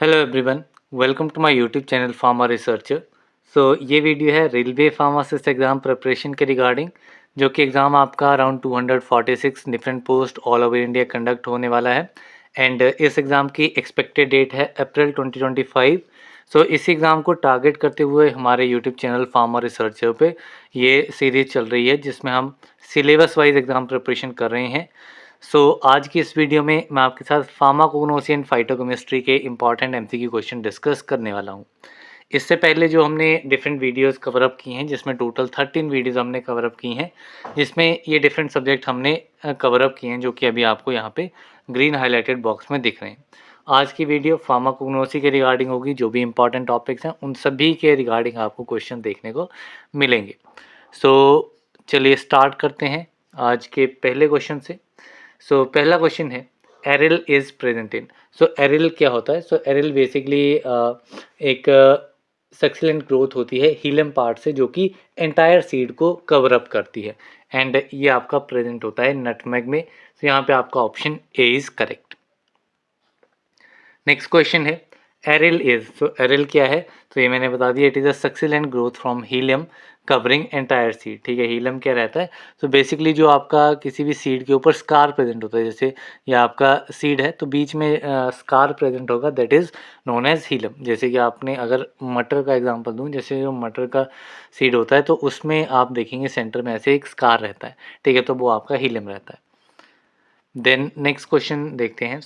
Hello everyone, welcome to my YouTube channel pharma researcher. ये video है railway pharmacist exam preparation के regarding, जो कि एग्ज़ाम आपका around 246 different post all over India conduct होने वाला है। एंड इस एग्ज़ाम की एक्सपेक्टेड डेट है अप्रैल 2025। इस एग्ज़ाम को टारगेट करते हुए हमारे यूट्यूब चैनल फार्मा रिसर्चर पे ये सीरीज़ चल रही है, जिसमें हम सिलेबस वाइज एग्ज़ाम प्रिपरेशन कर रहे हैं। आज की इस वीडियो में मैं आपके साथ फार्माकोग्नोसी एंड फाइटोकेमिस्ट्री के इंपॉर्टेंट एमसीक्यू क्वेश्चन डिस्कस करने वाला हूं। इससे पहले जो हमने डिफरेंट वीडियोस कवर अप की हैं, जिसमें टोटल 13 वीडियोस हमने कवर अप की हैं, जिसमें ये डिफरेंट सब्जेक्ट हमने कवर अप किए हैं, जो कि अभी आपको यहाँ पे ग्रीन हाईलाइटेड बॉक्स में दिख रहे हैं। आज की वीडियो फार्माकोग्नोसी के रिगार्डिंग होगी। जो भी इंपॉर्टेंट टॉपिक्स हैं उन सभी के रिगार्डिंग आपको क्वेश्चन देखने को मिलेंगे। चलिए स्टार्ट करते हैं आज के पहले क्वेश्चन से। पहला क्वेश्चन है, aril is present in. Aryl क्या होता है? एरिल बेसिकली एक सक्सिलेंट ग्रोथ होती है हीलियम पार्ट से, जो कि एंटायर सीड को कवर अप करती है। एंड ये आपका प्रेजेंट होता है नटमेग में। यहाँ पे आपका option A is correct. Next question है, एरिल इज। एरिल क्या है? ये मैंने बता दिया, it is a succulent growth from hilum covering entire seed. ठीक है, हीलियम क्या रहता है? बेसिकली जो आपका किसी भी सीड के ऊपर स्कार प्रेजेंट होता है, जैसे ये आपका सीड है तो बीच में स्कार प्रेजेंट होगा, that is known as hilum. जैसे कि आपने अगर मटर का एग्जांपल दूं, जैसे जो मटर का सीड होता है तो उसमें आप देखेंगे सेंटर में ऐसे एक स्कार रहता है। ठीक है, तो वो आपका हीलियम रहता है। देन नेक्स्ट क्वेश्चन देखते हैं।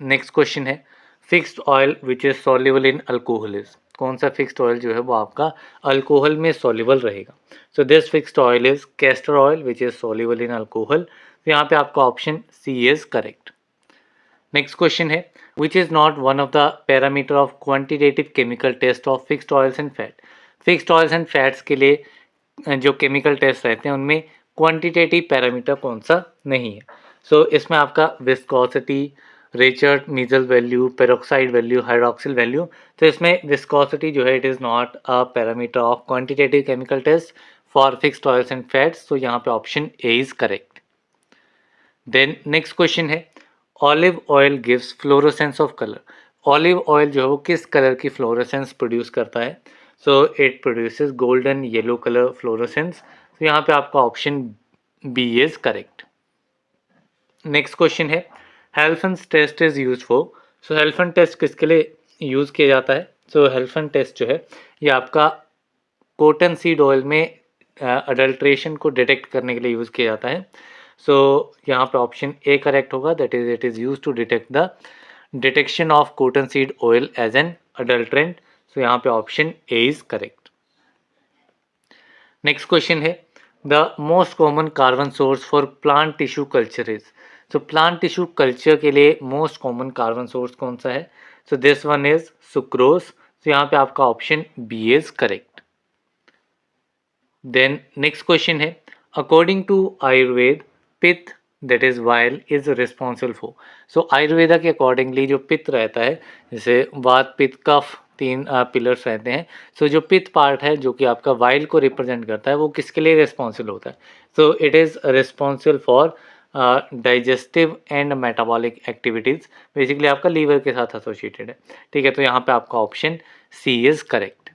नेक्स्ट क्वेश्चन है, fixed oil which is soluble in alcohol is. कौन सा फिक्स्ड ऑयल जो है वो आपका अल्कोहल में सॉल्युबल रहेगा? This fixed oil is castor oil which is soluble in alcohol. तो यहाँ पे आपका option C is correct. Next question है, which is not one of the parameter of quantitative chemical test of fixed oils and fat. Fixed oils and fats के लिए जो chemical test रहते हैं उनमें क्वांटिटेटिव पैरामीटर कौन सा नहीं है? इसमें आपका viscosity, Reichert Meissl value, peroxide value, hydroxyl value. तो इसमें विस्कोसिटी जो है, it is not a parameter of quantitative chemical test for fixed oils and fats. तो यहाँ पे option A is correct. Then next question है, olive oil gives fluorescence of colour. Olive oil जो है वो किस कलर की फ्लोरोसेंस प्रोड्यूस करता है? It produces golden yellow colour fluorescence. तो यहाँ पे आपका option B is correct. Next question है, Halphen test is use for. Halphen test किसके लिए यूज किया जाता है? हेल्फन टेस्ट जो है ये आपका कॉटन सीड ऑयल में अडल्ट्रेशन को डिटेक्ट करने के लिए यूज किया जाता है। यहाँ पे ऑप्शन ए करेक्ट होगा, that is it is use to detect the detection of cotton seed oil as an adulterant. यहाँ पे option A is correct. Next question है, the most common carbon source for plant tissue culture is. Plant tissue culture के लिए most common carbon source कौन सा है? This one is sucrose. यहाँ पे आपका option B is correct. Then next question है, according to Ayurveda pitta that is while is responsible for. Ayurveda के अकॉर्डिंगली जो पित्त रहता है, जैसे वात पित्त कफ, तीन पिलर्स रहते हैं। जो पित्त पार्ट है जो कि आपका वाइल को रिप्रेजेंट करता है, वो किसके लिए रिस्पॉन्सिबल होता है? It is responsible for digestive and metabolic activities. Basically आपका लीवर के साथ एसोसिएटेड है। ठीक है, तो यहाँ पे आपका option C is correct.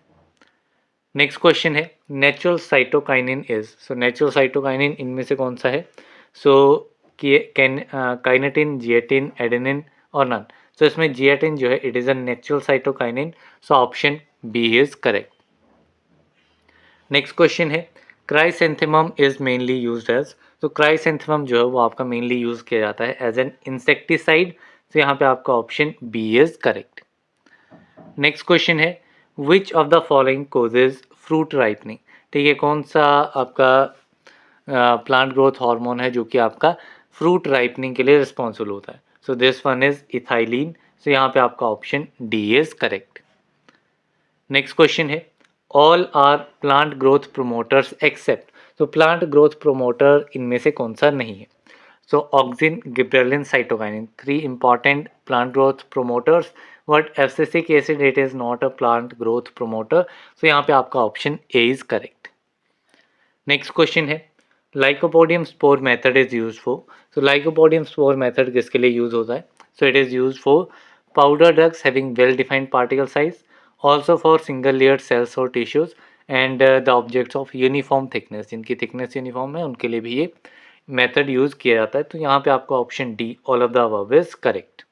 Next question है, natural cytokinin is. Natural cytokinin इनमें से कौन सा है? काइनेटिन, जिएटिन, एडेनिन और नन। इसमें जिएटिन जो है it is a natural cytokinin. Option B is correct. Next question है, chrysanthemum is mainly used as. Chrysanthemum जो है वो आपका मेनली यूज किया जाता है एज एन इंसेक्टिसाइड। यहाँ पे आपका option B is correct. Next question है, which of the following causes fruit ripening. ठीक है, कौन सा आपका प्लांट ग्रोथ हार्मोन है जो कि आपका फ्रूट राइपनिंग के लिए रिस्पॉन्सिबल होता है? This one is ethylene. यहाँ पे आपका option D is correct. Next question है, all are plant growth promoters except. Plant growth promoter इनमें से कौन सा नहीं है? Auxin, gibberellin, cytokinin, 3 important plant growth promoters, but abscisic acid it is not a plant growth promoter। यहाँ पे आपका option A is correct. Next question है, lycopodium spore method is use for. Lycopodium spore method किसके लिए use होता है? It is use for powder drugs having well-defined particle size, also for single-layered cells or tissues, and the objects of uniform thickness, जिनकी thickness uniform है उनके लिए भी ये मेथड यूज किया जाता है। तो यहाँ पे आपका option D, all of the above is correct.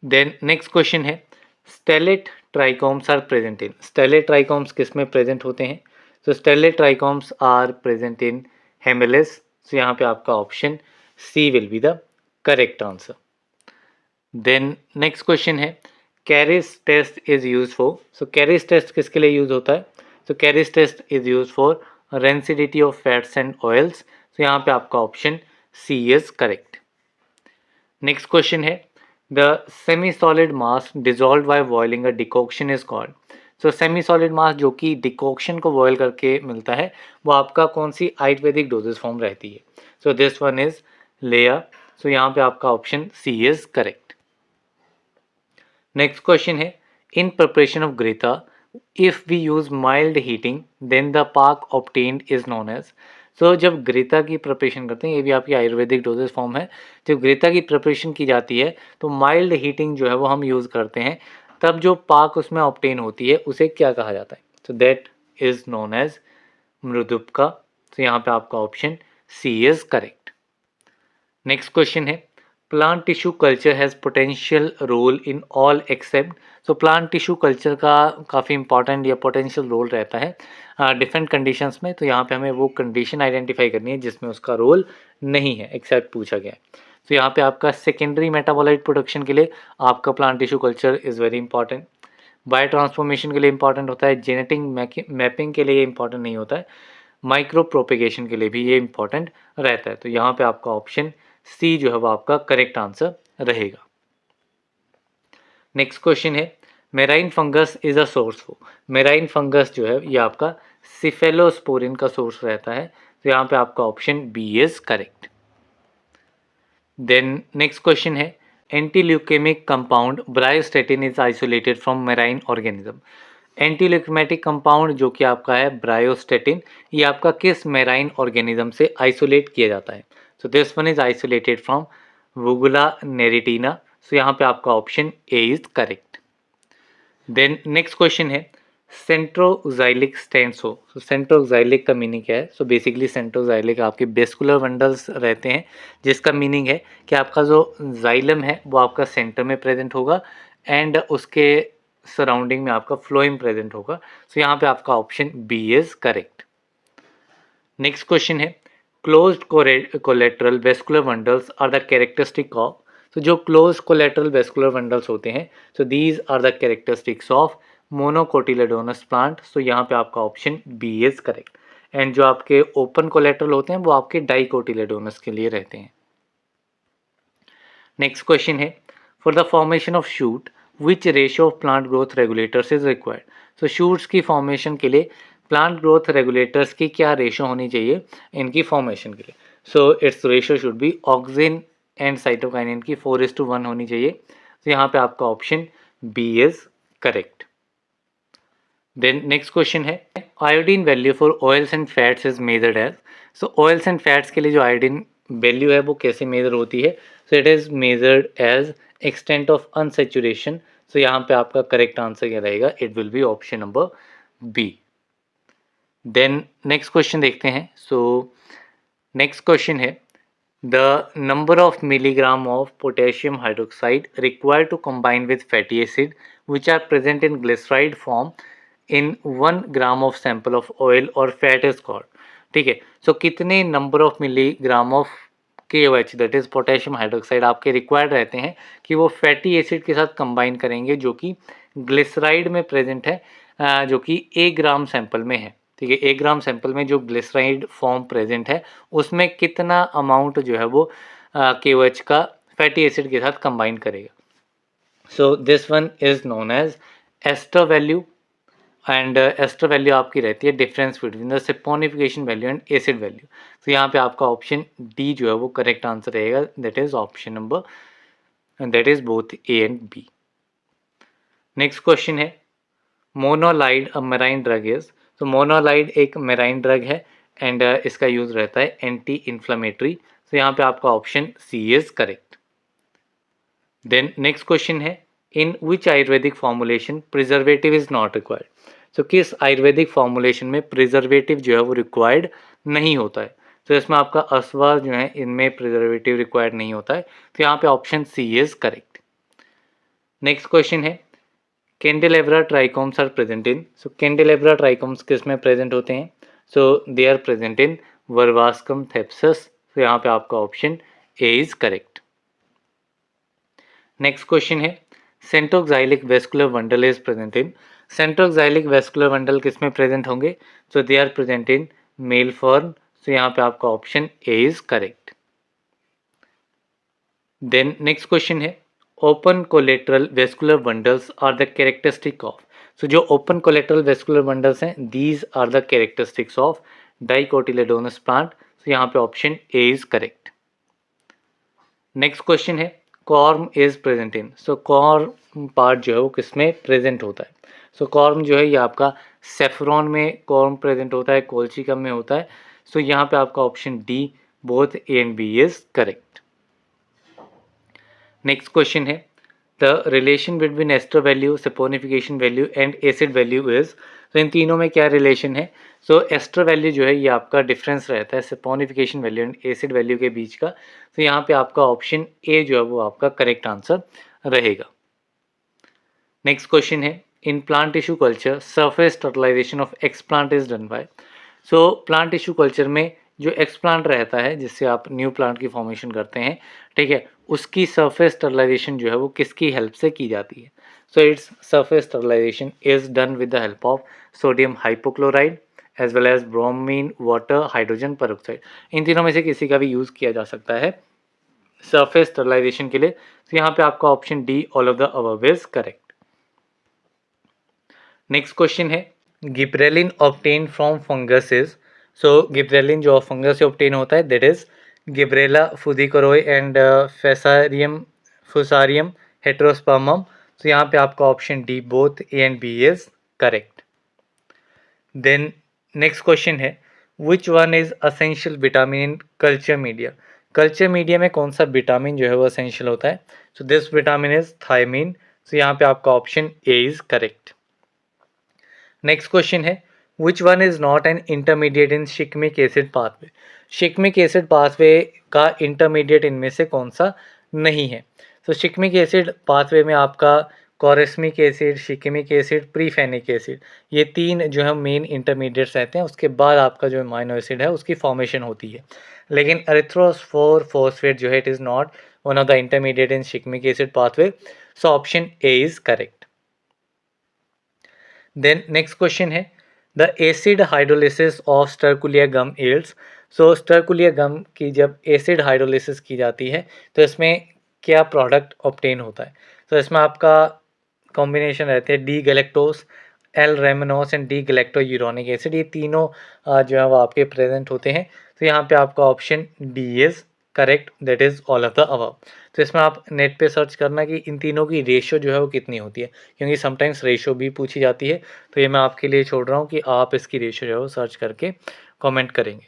Then next question है, stellate trichomes are present in, stellate trichomes किस में प्रेजेंट होते हैं? तो stellate trichomes are present in Hamamelis. तो यहाँ पे आपका option C will be the correct answer. Then next question है, Kreis test is use for, so Kreis test किसके लिए यूज होता है? तो Kreis test is use for rancidity of fats and oils. तो यहाँ पे आपका option C is correct. Next question है, the semi solid mass dissolve by boiling a decoction is called. So semi solid mass जो कि decoction को boil करके मिलता है वो आपका कौन सी आयुर्वेदिक डोजेज फॉर्म रहती है? सो दिस वन इज लेयर। सो यहाँ पे आपका option C is correct. Next question है, in preparation of ghrita if we use mild heating then the paka obtained is known as. सो जब ग्रेता की प्रिपरेशन करते हैं, ये भी आपकी आयुर्वेदिक डोजेज फॉर्म है, जब ग्रेता की प्रिपरेशन की जाती है तो माइल्ड हीटिंग जो है वो हम यूज़ करते हैं, तब जो पाक उसमें ऑब्टेन होती है उसे क्या कहा जाता है? तो that is known as mridupaka. तो यहाँ पे आपका option C is correct. Next question है, plant tissue culture has potential role in all except. सो प्लांट टिश्यू कल्चर का काफ़ी इंपॉर्टेंट या पोटेंशियल रोल रहता है डिफरेंट कंडीशंस में। तो यहाँ पे हमें वो कंडीशन आइडेंटिफाई करनी है जिसमें उसका रोल नहीं है, एक्सेप्ट पूछा गया है। तो यहाँ पे आपका सेकेंडरी मेटाबोलाइट प्रोडक्शन के लिए आपका plant tissue culture is very important, bio transformation के लिए इंपॉर्टेंट होता है, जेनेटिक मैपिंग के लिए ये इंपॉर्टेंट नहीं होता है, माइक्रो प्रोपेगेशन के लिए भी ये इंपॉर्टेंट रहता है। तो यहाँ पे आपका ऑप्शन सी जो है वो आपका करेक्ट आंसर रहेगा। नेक्स्ट क्वेश्चन है, marine fungus is a source for. Marine fungus जो है ये आपका सिफेलोस्पोरिन का सोर्स रहता है। तो यहाँ पे आपका option B is correct. Then next question है, anti leukaemic compound bryostatin is isolated from marine organism. Anti leukaemic compound जो कि आपका है ब्रायोस्टेटिन, ये आपका किस मेराइन ऑर्गेनिज्म से आइसोलेट किया जाता है? So this one is isolated from Vugula neritina. So यहाँ पे आपका option A is correct. Then next question है, सेंट्रोजाइलिक स्टेंस हो। सो सेंट्रोजाइलिक का मीनिंग क्या है? सो बेसिकली सेंट्रोजाइलिक आपके वेस्कुलर बंडल्स रहते हैं, जिसका मीनिंग है कि आपका जो जाइलम है वो आपका सेंटर में प्रेजेंट होगा एंड उसके सराउंडिंग में आपका फ्लोएम प्रेजेंट होगा। सो यहाँ पे आपका option B is correct. Next question है, closed collateral vascular bundles are the characteristic of. तो जो क्लोज्ड कोलेटरल वेस्कुलर बंडल्स होते हैं, so these are the characteristics of monocotyledonous plant. So यहाँ पे आपका option B is correct. And जो आपके ओपन कोलेटरल होते हैं वो आपके डाइकोटिलेडोनस के लिए रहते हैं। नेक्स्ट क्वेश्चन है, for the formation of shoot which ratio of plant growth regulators is required. तो शूट्स की फॉर्मेशन के लिए प्लांट ग्रोथ रेगुलेटर्स की क्या रेशो होनी चाहिए इनकी फॉर्मेशन के लिए? So its ratio should be auxin and cytokinin की 4:1 होनी चाहिए। तो यहाँ पे आपका option B is correct. Then next question है, iodine value for oils and fats is measured as. So oils and fats के लिए जो आयोडीन वैल्यू है वो कैसे मेजर होती है? So it is measured as extent of unsaturation. So यहाँ पे आपका करेक्ट आंसर क्या रहेगा? It will be option number B. Then next question देखते हैं। सो नेक्स्ट क्वेश्चन है, the number of milligram of potassium hydroxide required to combine with fatty acid which are present in glyceride form in 1 gram of sample of oil और fat is called. ठीक है, so कितने number of milligram of KOH that is potassium hydroxide आपके required रहते हैं कि वो fatty acid के साथ कंबाइन करेंगे जो कि ग्लिसराइड में प्रेजेंट है, जो कि 1 ग्राम सैंपल में है। ठीक है, 1 ग्राम सैंपल में जो ग्लिसराइड फॉर्म प्रेजेंट है उसमें कितना अमाउंट जो है वो KOH का फैटी एसिड के साथ कंबाइन करेगा? So this one is known as ester value and ester value आपकी रहती है difference between the saponification value and acid value. तो यहाँ पे आपका ऑप्शन डी जो है वो करेक्ट आंसर रहेगा, that is option number, that is both A and B. Next question है, manoalide a marine drug is. तो मोनोलाइड एक मेराइन ड्रग है एंड इसका यूज रहता है एंटी इन्फ्लेमेटरी। तो यहाँ पे आपका option C is correct. Then next question है, in which ayurvedic formulation preservative is not required. तो किस आयुर्वेदिक फॉर्मुलेशन में प्रिजर्वेटिव जो है वो रिक्वायर्ड नहीं होता है। तो इसमें आपका अस्वा जो है इनमें प्रिजर्वेटिव रिक्वायर्ड नहीं होता है, तो यहाँ पे option C is correct. Next question है, candelabra trichomes are present in. So candelabra trichomes किस में प्रेजेंट होते हैं, सो दे आर प्रेजेंट इन वर्वास्कम थेप्सस। तो यहाँ पे आपका option A is correct. Next question है, centroxylic vascular bundle is present in. Centroxylic vascular bundle किस में प्रेजेंट होंगे, so they are present in male form. तो यहाँ पे आपका option A is correct. Then next question है, open collateral vascular bundles are the characteristic of. So जो open collateral vascular bundles हैं, these are the characteristics of dicotyledonous plant. तो यहाँ पे option A is correct. Next question है, corm is present in. So corm part जो है वो किस में प्रेजेंट होता है। सो कॉर्म जो है ये आपका सेफ्रॉन में कॉर्म प्रेजेंट होता है, कोल्चिकम में होता है। सो यहाँ पे आपका option D both A and B is correct. Next question है, the relation between ester value, saponification value and acid value is. तो इन तीनों में क्या रिलेशन है। सो एस्टर वैल्यू जो है ये आपका डिफरेंस रहता है saponification value and acid value के बीच का। तो यहाँ पे आपका ऑप्शन ए जो है वो आपका करेक्ट आंसर रहेगा। नेक्स्ट क्वेश्चन है, in plant tissue culture surface sterilisation of explant is done by. So plant tissue culture में जो एक्सप्लांट रहता है जिससे आप न्यू प्लांट की फॉर्मेशन करते हैं, ठीक है, उसकी सरफेस स्टरलाइजेशन जो है वो किसकी हेल्प से की जाती है। So its surface sterilisation is done with the help of sodium hypochloride as well as bromine water hydrogen peroxide. इन तीनों में से किसी का भी यूज़ किया जा सकता है सरफेस स्टरलाइजेशन के लिए। तो यहाँ पे आपका option D all of the above is correct. Next question है, gibberellin obtain from fungus is. So gibberellin जो फंगस से ऑब्टेन होता है that is gibberella fujikuroi and fusarium heterosporum. तो यहाँ पे आपका option D both A and B is correct. Then next question है, which one is essential vitamin in culture media. Culture media में कौन सा विटामिन जो है वो असेंशियल होता है। So this vitamin is thiamine. तो यहाँ पे आपका option A is correct. Next question है, which one is not an intermediate in shikimic acid pathway. Shikimic acid pathway का इंटरमीडिएट इनमें से कौन सा नहीं है। तो शिकमिक एसिड पाथवे में आपका कॉरेस्मिक एसिड, शिकमिक एसिड, प्रीफेनिक एसिड, ये तीन जो है मेन इंटरमीडिएट्स रहते हैं। उसके बाद आपका जो अमाइनो एसिड है उसकी फॉर्मेशन होती है। लेकिन एरिथ्रोस्फोर फॉस्फेट जो है it is not one of the intermediate in shikimic acid pathway. So option A is correct. Then next question है, the acid hydrolysis of sterculia gum yields. So sterculia gum की जब acid hydrolysis की जाती है तो इसमें क्या product obtain होता है। तो इसमें आपका कॉम्बिनेशन रहते हैं D galactose, L rhamnose and D galacturonic acid. ये तीनों जो है वो आपके प्रेजेंट होते हैं। तो यहाँ पे आपका option D is correct, that is all of the above. तो इसमें आप नेट पे सर्च करना कि इन तीनों की रेशो जो है वो कितनी होती है, क्योंकि समटाइम्स रेशो भी पूछी जाती है। तो ये मैं आपके लिए छोड़ रहा हूँ कि आप इसकी रेशो जो है वो सर्च करके कमेंट करेंगे।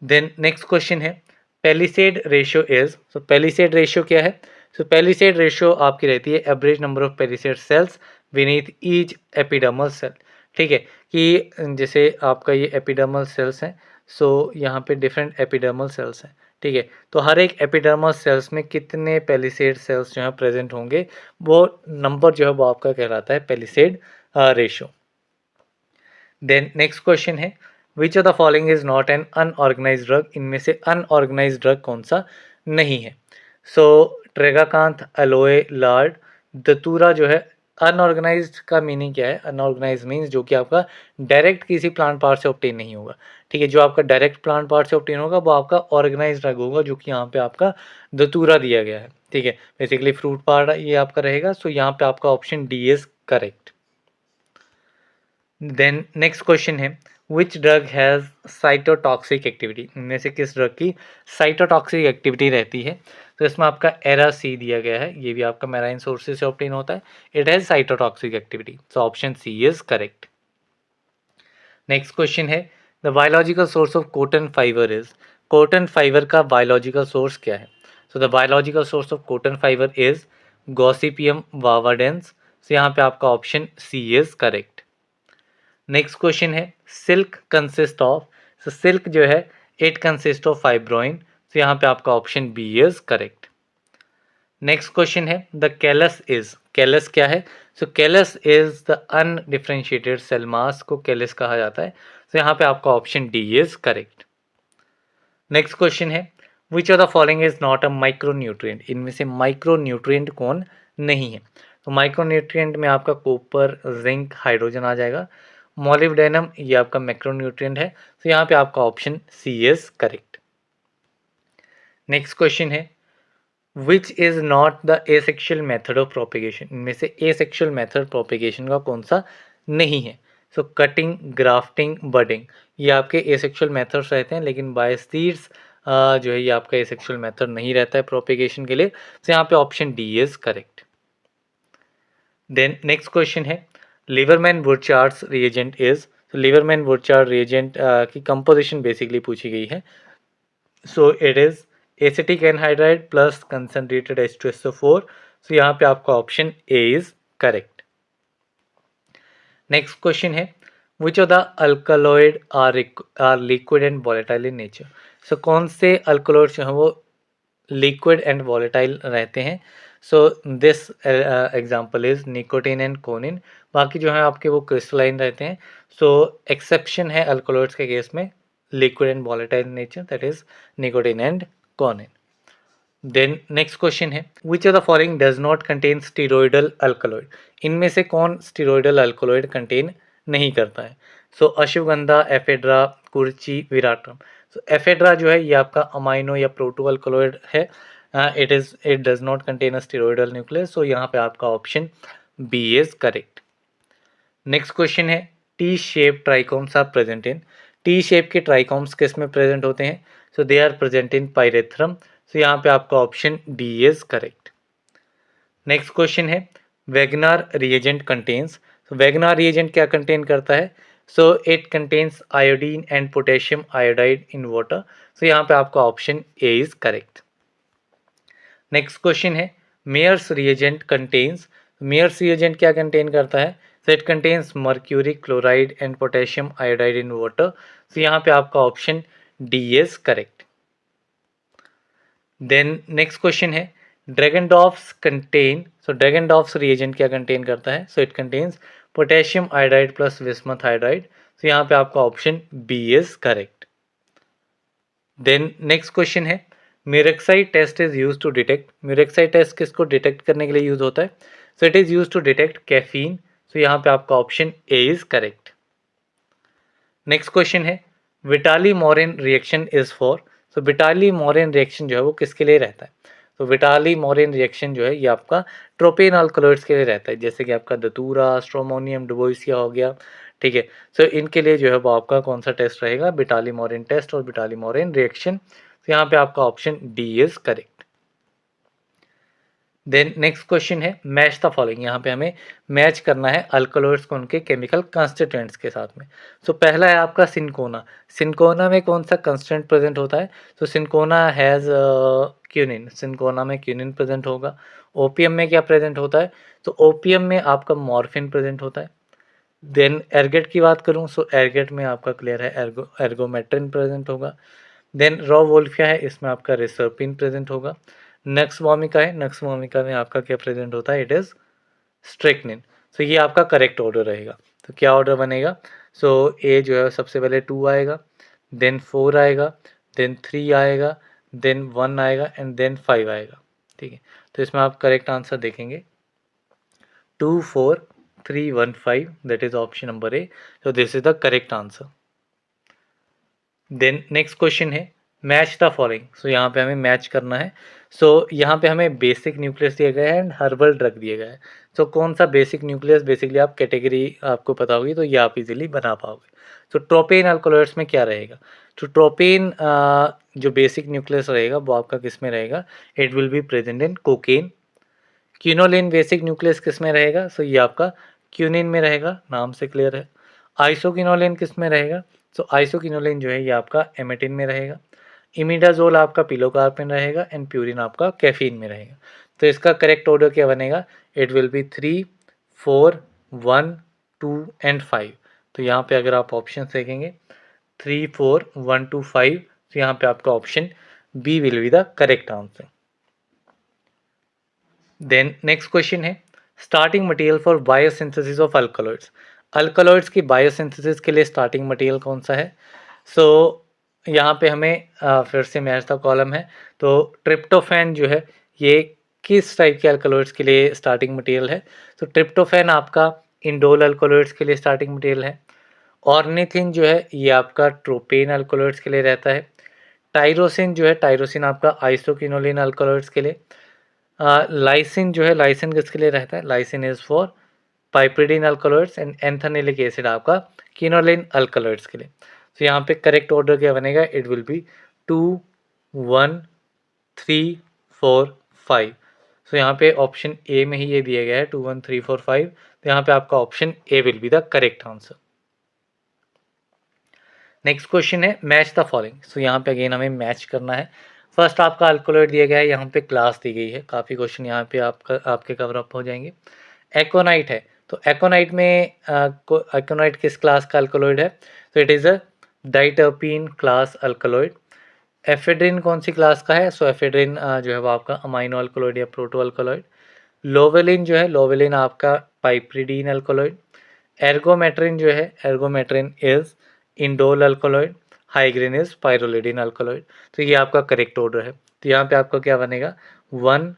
देन नेक्स्ट क्वेश्चन है, palisade ratio is. So palisade ratio क्या है। सो पेलिसेड रेशो आपकी रहती है average number of palisade cells beneath each epidermal cell. ठीक है, कि जैसे आपका ये एपिडर्मल सेल्स हैं, सो यहाँ पे डिफरेंट एपिडर्मल सेल्स हैं। ठीक है, तो हर एक एपिडर्मल सेल्स में कितने पेलिसेड सेल्स जो है प्रेजेंट होंगे, वो नंबर जो है वो आपका कहलाता है palisade ratio. Then next question है, which of the following is not an unorganise drug. इनमें से अनऑर्गेनाइज ड्रग कौन सा नहीं है। सो ट्रेगाकांथ, एलोए, लार्ड, दतूरा जो है अनऑर्गेनाइज्ड का मीनिंग क्या है। अनऑर्गेनाइज मीन्स जो कि आपका डायरेक्ट किसी प्लांट पार्ट से ऑब्टेन नहीं होगा। ठीक है, जो आपका डायरेक्ट प्लांट पार्ट से ऑब्टेन होगा वो आपका ऑर्गेनाइज ड्रग होगा, जो कि यहाँ पे आपका दतूरा दिया गया है। ठीक है, बेसिकली फ्रूट पार्ट ये आपका रहेगा। सो यहाँ पे आपका option D is correct. Then next question है, which drug has cytotoxic activity. इनमें से किस ड्रग की साइटोटॉक्सिक एक्टिविटी रहती है। तो इसमें आपका एरा सी दिया गया है, ये भी आपका मैराइन सोर्सेज से ऑब्टेन होता है। It has cytotoxic activity. So option C is correct. Next question है, the biological source of cotton fibre is. Cotton fibre का बायोलॉजिकल सोर्स क्या है। So the biological source of cotton fibre is gossypium barbadense. So यहाँ पे आपका option C is correct. Next question है silk consist of. So silk जो है it consist of fibroin. So यहाँ पे आपका option B is correct. Next question है द कैलस इज। कैलस क्या है? So callus is the undifferentiated cell mass को कैलस कहा जाता है। तो यहाँ पे आपका option D is correct. Next question है which of the following is not a micronutrient. इनमें से माइक्रोन्यूट्रिएंट कौन नहीं है? तो माइक्रोन्यूट्रिएंट में आपका कॉपर, जिंक, हाइड्रोजन आ जाएगा। मॉलिब्डेनम ये आपका मैक्रोन्यूट्रिएंट है। तो यहाँ पे आपका option C is correct. Next question है which is not the asexual method of propagation. इनमें से एसेक्सुअल मेथड प्रोपेगेशन का कौन सा नहीं है? सो कटिंग, ग्राफ्टिंग, बडिंग ये आपके एसेक्सुअल मेथड्स रहते हैं, लेकिन बाय सीड्स जो है ये आपका एसेक्सुअल मेथड नहीं रहता है प्रोपेगेशन के लिए। तो यहाँ पे option D is correct. Then next question है लिवरमैन बुरचार्ड्स रिएजेंट इज। तो लिवरमैन बुरचार्ड रिएजेंट की कंपोजिशन बेसिकली पूछी गई है। So it is acetic anhydride plus concentrated H2SO4। So यहाँ पे आपका option A is correct. Next question है which of the alkaloid are liquid and volatile in nature. So कौन से अल्कलॉइड जो हैं वो लिक्विड एंड वॉलेटाइल रहते हैं? So this example is nicotine and coniine. बाकी जो है आपके वो क्रिस्टलाइन रहते हैं। सो एक्सेप्शन है अल्कलॉइड्स के केस में liquid and volatile nature, that is nicotine and coniine. Then next question है which of the following does not contain steroidal alkaloid. इनमें से कौन स्टीरोइडल अल्कलॉइड कंटेन नहीं करता है? So ashwagandha, ephedra, kurchi, veratrum. So ephedra जो है ये आपका अमाइनो या प्रोटो अल्कलॉइड है। It does not contain a steroidal nucleus. So यहाँ पे आपका option B is correct. Next question है T shape trichomes are present in. T shape के ट्राइकोम्स किस में प्रेजेंट होते हैं? So they are present in pyrethrum. So यहाँ पे आपका option D is correct. Next question है Wagner reagent contains. So Wagner reagent क्या कंटेन करता है? So it contains iodine and potassium iodide in water. So यहाँ पे आपका option A is correct. Next question है Mayer's reagent contains. Mayer's reagent क्या contain करता है? So it contains mercury chloride and potassium iodide in water. So यहाँ पे आपका option D is correct. Then next question है Dragendorff's contain. So Dragendorff's reagent क्या contain करता है? So it contains potassium iodide plus bismuth iodide. So यहाँ पे आपका option B is correct. Then next question है murexide test is use to detect. Murexide test किसको detect करने के लिए यूज होता है? So it is use to detect caffeine. So यहाँ पे आपका option A is correct. Next question है Vitali Morin reaction is for. So Vitali Morin reaction जो है वो किसके लिए रहता है? तो विटाली मोरिन रिएक्शन जो है ये आपका ट्रोपेन अल्कलॉइड्स के लिए रहता है, जैसे कि आपका दतूरा, स्ट्रोमोनियम, डुबोइसिया हो गया। ठीक है, सो इनके लिए जो है वो आपका कौन सा टेस्ट रहेगा? विटाली मोरिन टेस्ट और विटाली मोरिन रिएक्शन। तो यहाँ पे आपका option D is correct. Then next question है मैच द फॉलोइंग। यहाँ पे हमें मैच करना है अल्कलॉइड्स को उनके केमिकल कंस्टिट्यूएंट्स के साथ में। सो पहला है आपका सिंकोना। सिंकोना में कौन सा कंस्टिट्यूएंट प्रेजेंट होता है? तो सिंकोना हैज़ क्यूनिन। सिंकोना में क्यूनिन प्रेजेंट होगा। ओपीएम में क्या प्रेजेंट होता है? तो ओपीएम में आपका मॉर्फिन प्रेजेंट होता है। देन एर्गेट की बात करूँ, सो एर्गेट में आपका क्लियर है एर्गोमेट्रिन प्रेजेंट होगा। देन रॉ वोल्फिया है, इसमें आपका रिसर्पिन प्रेजेंट होगा। नक्स वोमिका है, नक्स वोमिका में आपका क्या प्रेजेंट होता है? It is strychnine. सो ये आपका करेक्ट ऑर्डर रहेगा। तो क्या ऑर्डर बनेगा? सो ए जो है सबसे पहले 2 आएगा, देन 4 आएगा, देन 3 आएगा, देन 1 आएगा एंड देन 5 आएगा। ठीक है, तो इसमें आप करेक्ट आंसर देखेंगे 2 4 3 1 5, that is option number A. so this is the correct answer. Then next question है मैच द फॉलोइंग। सो यहाँ पे हमें मैच करना है। सो यहाँ पे हमें बेसिक न्यूक्लियस दिया गया है एंड हर्बल ड्रग दिया गया है। सो कौन सा बेसिक न्यूक्लियस, बेसिकली आप कैटेगरी आपको पता होगी तो ये आप इजीली बना पाओगे। तो ट्रोपेन अल्कोलॉइड्स में क्या रहेगा? तो ट्रोपेन जो बेसिक न्यूक्लियस रहेगा वो आपका किस में रहेगा? It will be present in cocaine. Quinoline basic nucleus किस में रहेगा? सो ये आपका क्यूनिन में रहेगा, नाम से क्लियर है। आइसोक्विनोलिन किस में रहेगा? सो आइसोक्विनोलिन जो है ये आपका एमेटिन में रहेगा। इमिडाजोल आपका पिलोकार्पिन रहेगा एंड प्यूरिन आपका कैफीन में रहेगा। तो इसका करेक्ट ऑर्डर क्या बनेगा? It will B 3, 4, 1, 2 and 5। तो यहाँ पे अगर आप ऑप्शन देखेंगे 3, 4, 1, 2, 5, तो यहाँ पे आपका option B will be the correct answer. Then next question है starting material for biosynthesis of alkaloids. Alkaloids की बायोसिंथेसिस के लिए स्टार्टिंग मटेरियल कौन सा है? सो यहाँ पे हमें फिर से मैच द कॉलम है। तो ट्रिप्टोफैन जो है ये किस टाइप के अल्कलॉइड्स के लिए स्टार्टिंग मटेरियल है? तो ट्रिप्टोफैन आपका इंडोल अल्कलॉइड्स के लिए स्टार्टिंग मटेरियल है। ऑर्निथिन जो है ये आपका ट्रोपेन अल्कलॉइड्स के लिए रहता है। टाइरोसिन जो है, टाइरोसिन आपका आइसोक्विनोलिन अल्कलॉइड्स के लिए। लाइसिन जो है, लाइसिन किसके लिए रहता है? Lysine is for piperidine alkaloids and anthranilic acid आपका किनोलिन अल्कलॉइड्स के लिए। तो यहाँ पे करेक्ट ऑर्डर क्या बनेगा? It will B 2, 1, 3, 4, 5। तो यहाँ पे ऑप्शन ए में ही ये दिया गया है 2, 1, 3, 4, 5। तो यहाँ पे आपका option A will be the correct answer. Next question है मैच द फॉलोइंग। सो यहाँ पे अगेन हमें मैच करना है। फर्स्ट आपका अल्कोलॉइड दिया गया है, यहाँ पे क्लास दी गई है। काफ़ी क्वेश्चन यहाँ पे आपके कवर अप हो जाएंगे। एकोनाइट है, तो एकोनाइट में एकोनाइट किस क्लास का अल्कोलॉइड है? तो it is a diterpene class alkaloid. Ephedrine कौन सी क्लास का है? सो एफेड्रिन जो है वो आपका अमाइनो अल्कोलॉइड या प्रोटो अल्कोलॉइड। लोवेलिन जो है, लोवेलिन आपका पाइप्रिडीन अल्कोलॉइड। एर्गोमेट्रिन जो है, ergometrine is indole alkaloid. Hygrine is pyrrolidine alkaloid. तो ये आपका करेक्ट ऑर्डर है। तो यहाँ पे आपका क्या बनेगा? 1,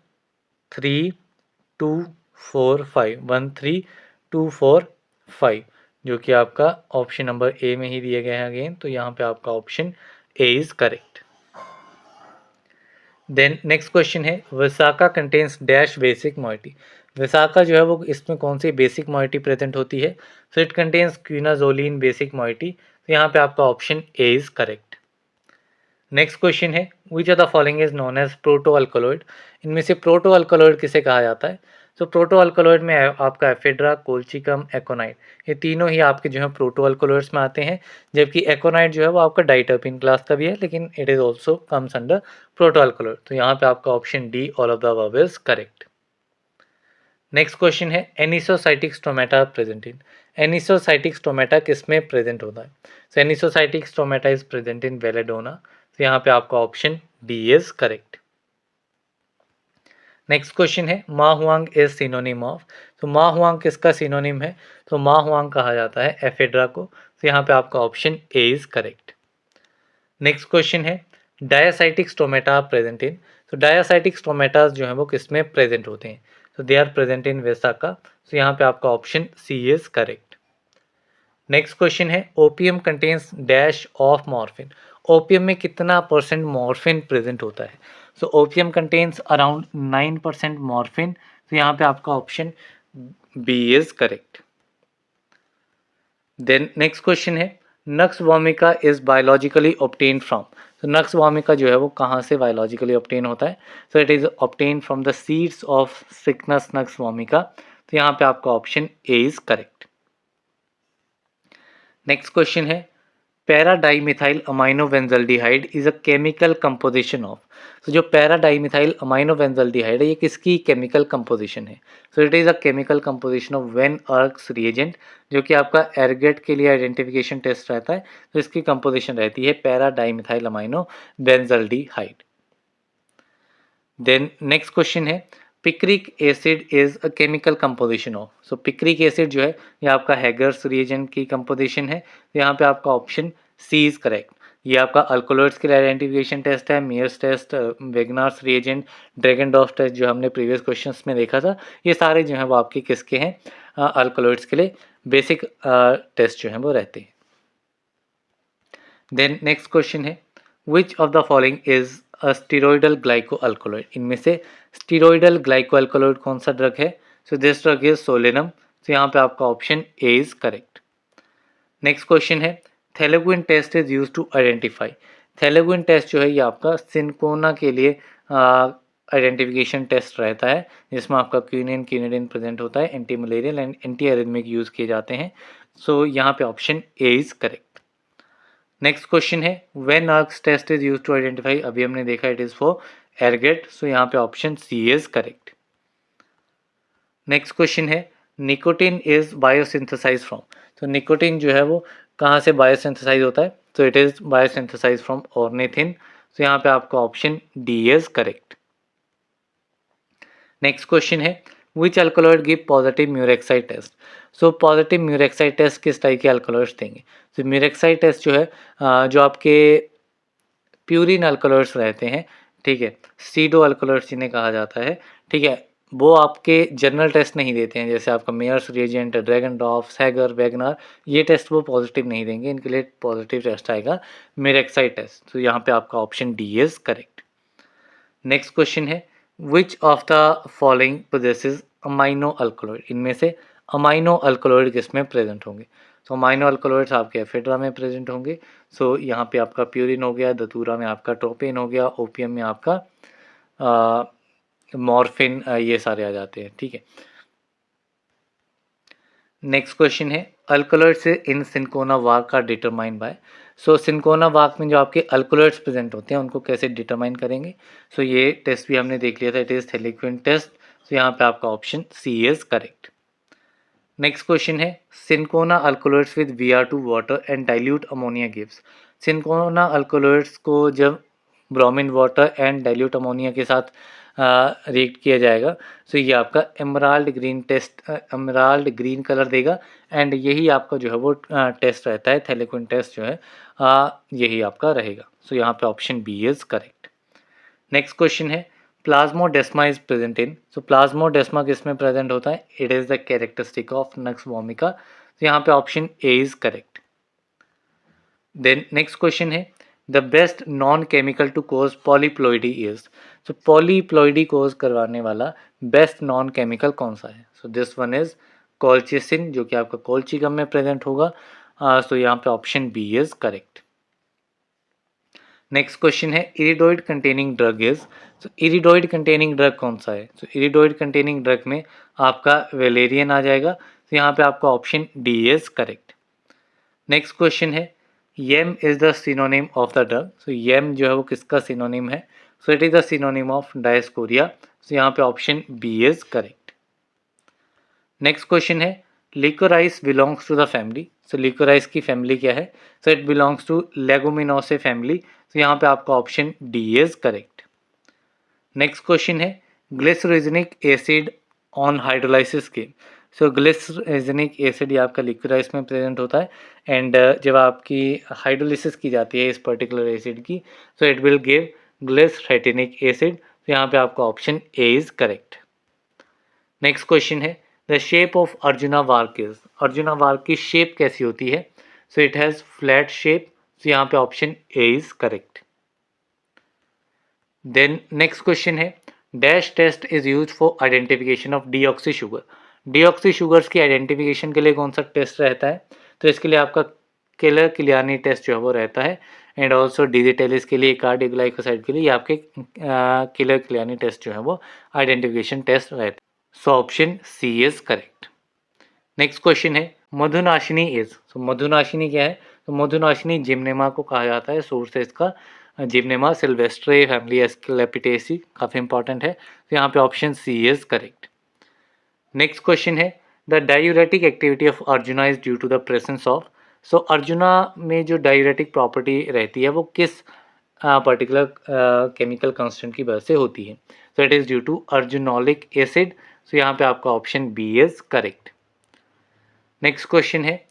3, 2, 4, 5। 1, 3, 2, 4, 5 जो कि आपका ऑप्शन नंबर ए में ही दिया गया है अगेन। तो यहाँ पे आपका option A is correct. Then next question है vasaka contains dash basic moiety. Vasaka जो है वो इसमें कौन सी बेसिक मॉइटी प्रेजेंट होती है? So it contains quinazoline basic moiety. तो यहाँ पे आपका option A is correct. Next question है which of the following is known as proto alkaloid. इनमें से प्रोटो अल्कोलॉइड किसे कहा जाता है? तो प्रोटो अल्कोलॉइड में आपका एफेड्रा, कोल्चिकम, एकोनाइट, ये तीनों ही आपके जो है प्रोटो अल्कोलॉइड्स में आते हैं। जबकि एकोनाइट जो है वो आपका डाइटर्पिन क्लास का भी है, लेकिन it is also comes under proto alkaloid. तो यहाँ पे आपका option D all of the above is correct. Next question है एनिसोसाइटिक स्टोमेटा प्रेजेंट इन। एनिसोसाइटिक स्टोमेटा किस में प्रेजेंट होता है? सो एनिसोसाइटिक स्टोमेटा इज प्रेजेंट इन वेलेडोना। तो यहाँ पे आपका option D is correct. Next question है माहुआंग इज सिनोनिम ऑफ। तो माहुआंग किसका सिनोनिम है? तो माहुआंग कहा जाता है एफेड्रा को। तो यहाँ पे आपका option A is correct. Next question है डायासाइटिक स्टोमेटा प्रेजेंट इन। तो डायासाइटिक स्टोमेटास जो है वो किस में प्रेजेंट होते हैं? तो दे आर प्रेजेंट इन वेसाका। तो यहाँ पे आपका option C is correct. Next question है opium contains dash of morphine. Opium में कितना परसेंट मॉर्फिन प्रेजेंट होता है? So opium contains around 9% morphine. तो यहाँ पे आपका option B is correct. Then next question है nux vomica is biologically obtain from. तो नक्स वोमिका जो है वो कहाँ से बायोलॉजिकली ऑब्टेन होता है? So it is obtain from the seeds of strychnos nux vomica. तो यहाँ पे आपका option A is correct. Next question है para dimethyl amino benzaldehyde is a chemical composition of. तो जो पैरा डाइमिथाइल अमाइनो बेंजल्डिहाइड है ये किसकी केमिकल कंपोजिशन है? So it is a chemical composition of Van Urk's reagent, जो कि आपका एरगेट के लिए आइडेंटिफिकेशन टेस्ट रहता है। तो इसकी कंपोजिशन रहती है para dimethyl amino benzaldehyde. Then next question है picric acid is a chemical composition of. So picric acid जो है ये आपका हैगर्स रिएजेंट की कंपोजिशन है। तो यहाँ पे आपका ऑप्शन सी इज करेक्ट। ये आपका अल्कोलॉइड्स के लिए आइडेंटिफिकेशन टेस्ट है, मियर्स टेस्ट, वेगनार्स रिएजेंट, ड्रैगनडॉर्फ टेस्ट जो हमने प्रीवियस क्वेश्चंस में देखा था, ये सारे जो हैं वो आपके किसके हैं? अल्कोलॉइड्स के लिए बेसिक टेस्ट जो हैं वो रहते हैं। देन नेक्स्ट क्वेश्चन है which of the following is a steroidal glyco alkaloid. इनमें से स्टीरोइडल ग्लाइको अल्कोलॉइड कौन सा ड्रग है? So this drug is solanum. तो यहाँ पे आपका option A is correct. Next question है thalleioquin test is use to identify. Thalleioquin test जो है ये आपका सिंकोना के लिए आइडेंटिफिकेशन टेस्ट रहता है, जिसमें आपका क्यूनिन क्यूनिडिन प्रेजेंट होता है। Anti malarial and anti arrhythmic use किए जाते हैं। सो यहाँ पे option A is correct. Next question है Van Urk's test is used to identify, अभी हमने देखा it is for ergot, so यहाँ पे option C is correct. Next question है निकोटिन इज बायोसिंथेसाइज फ्रॉम, तो निकोटिन जो है वो कहाँ से बायोसिंथेसाइज होता है, तो it is biosynthesize from ornithine, तो यहाँ पे आपका option D is correct. Next question है which alkaloid give positive murexide test, so positive murexide test किस टाइप के अल्कलॉइड्स देंगे, तो म्यूरेक्साइड टेस्ट जो है जो आपके प्यूरिन अल्कलॉइड्स रहते हैं, ठीक है, सीडो अल्कलॉइड्स जिन्हें कहा जाता है, ठीक है, वो आपके जनरल टेस्ट नहीं देते हैं, जैसे आपका मेयर्स रिएजेंट, ड्रैगनडॉर्फ, सैगर, वैगनर, ये टेस्ट वो पॉजिटिव नहीं देंगे, इनके लिए पॉजिटिव टेस्ट आएगा म्यूरेक्साइड टेस्ट, तो यहाँ पे आपका option D is correct. Next question है which of the following possesses amino alkaloid, इनमें से अमाइनो अल्कलॉइड किसमें प्रेजेंट होंगे, तो अमाइनो अल्कलॉइड्स आपके एफेड्रा में प्रेजेंट होंगे, सो यहाँ पे आपका प्यूरिन हो गया, दतूरा में आपका ट्रोपेन हो गया, ओपियम में आपका मॉर्फिन, ये सारे आ जाते हैं, ठीक है। नेक्स्ट क्वेश्चन है अल्कलॉइड्स इन सिंकोना वाक का डिटरमाइन बाय, सो सिंकोना वाक में जो आपके अल्कलॉइड्स प्रेजेंट होते हैं उनको कैसे डिटरमाइन करेंगे, सो ये टेस्ट भी हमने देख लिया था, इट इज थैलेक्विन टेस्ट, तो यहाँ पे आपका option C is correct. Next question है cinchona alkaloids with Br2 water and dilute ammonia gives, cinchona alkaloids को जब bromine water and dilute ammonia के साथ रिएक्ट किया जाएगा, तो ये आपका emerald green test, emerald green colour देगा, एंड यही आपका जो है वो टेस्ट रहता है, थैलेक्विन टेस्ट जो है यही आपका रहेगा, सो यहाँ पे option B is correct. Next question है प्लाज्मोडेस्मा इज प्रेजेंट इन, सो प्लाज्मोडेस्मा किस में प्रेजेंट होता है, it is the characteristic of nux vomica, तो यहाँ पे option A is correct. Then next question है the best non chemical to cause polyploidy is, so polyploidy cause करवाने वाला बेस्ट नॉन केमिकल कौन सा है, so this one is colchicine, जो कि आपका कोल्चिगम में प्रेजेंट होगा, सो यहाँ पे option B is correct. Next question है इरिडोइड कंटेनिंग ड्रग इज, तो इरिडोइड कंटेनिंग ड्रग कौन सा है, तो इरिडोइड कंटेनिंग ड्रग में आपका वेलेरियन आ जाएगा, तो यहाँ पे आपका option D is correct. Next question है yam is the synonym of the drug, so yam जो है वो किसका सिनोनिम है, so it is the synonym of dioscorea, तो यहाँ पे option B is correct. Next question है liquorice belongs to the family, so liquorice की फैमिली क्या है, so it belongs to लेगुमिनोसे family, तो यहाँ पे आपका option D is correct. Next question है ग्लिसरीजनिक एसिड ऑन हाइड्रोलाइसिस के, सो ग्लिसरीजनिक एसिड ये आपका लिकोराइस में प्रेजेंट होता है, एंड जब आपकी हाइड्रोलिसिस की जाती है इस पर्टिकुलर एसिड की, so it will give glycyrrhetinic acid, तो यहाँ पे आपका option A is correct. Next question है the shape of arjuna bark is, arjuna bark की शेप कैसी होती है, so it has flat shape, तो यहाँ पे option A is correct. Then next question है dash test is use for identification of deoxy sugar, deoxy sugars की आइडेंटिफिकेशन के लिए कौन सा टेस्ट रहता है, तो इसके लिए आपका केलर किलियानी टेस्ट जो है वो रहता है, एंड ऑल्सो डिजिटेलिस के लिए कार्डियोग्लाइकोसाइड के लिए आपके केलर किलियानी टेस्ट जो है वो आइडेंटिफिकेशन टेस्ट रहता है, so option C is correct. Next question है मधुनाशिनी इज, सो मधुनाशिनी क्या है, तो मधुनाशिनी जिम्नेमा को कहा जाता है, सोर्स है इसका जिम्नेमा सिल्वेस्ट्रे फैमिली एस्क्लेपिटेसी, काफ़ी इंपॉर्टेंट है, तो यहाँ पे option C is correct. Next question है the diuretic activity of arjuna is due to the presence of, so arjuna में जो डायूरेटिक प्रॉपर्टी रहती है वो किस पर्टिकुलर केमिकल कांस्टेंट की वजह से होती है, so it is due to arjunolic acid, so यहाँ पे आपका option B is correct. Next question है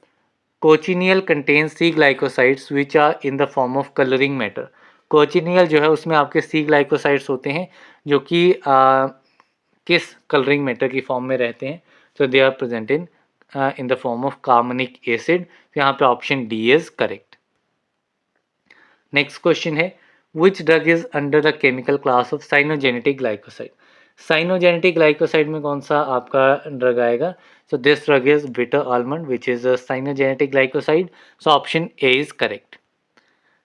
cochineal contains C glycosides which are in the form of colouring matter, cochineal जो है उसमें आपके सी ग्लाइकोसाइड्स होते हैं जो कि किस कलरिंग मैटर की फॉर्म में रहते हैं, so they are present in the form of carminic acid, तो यहाँ पे option D is correct. Next question है which drug is under the chemical class of cyanogenetic glycoside, cyanogenetic glycoside में कौन सा आपका ड्रग आएगा, so this drug is bitter almond which is a cyanogenetic glycoside, so option A is correct.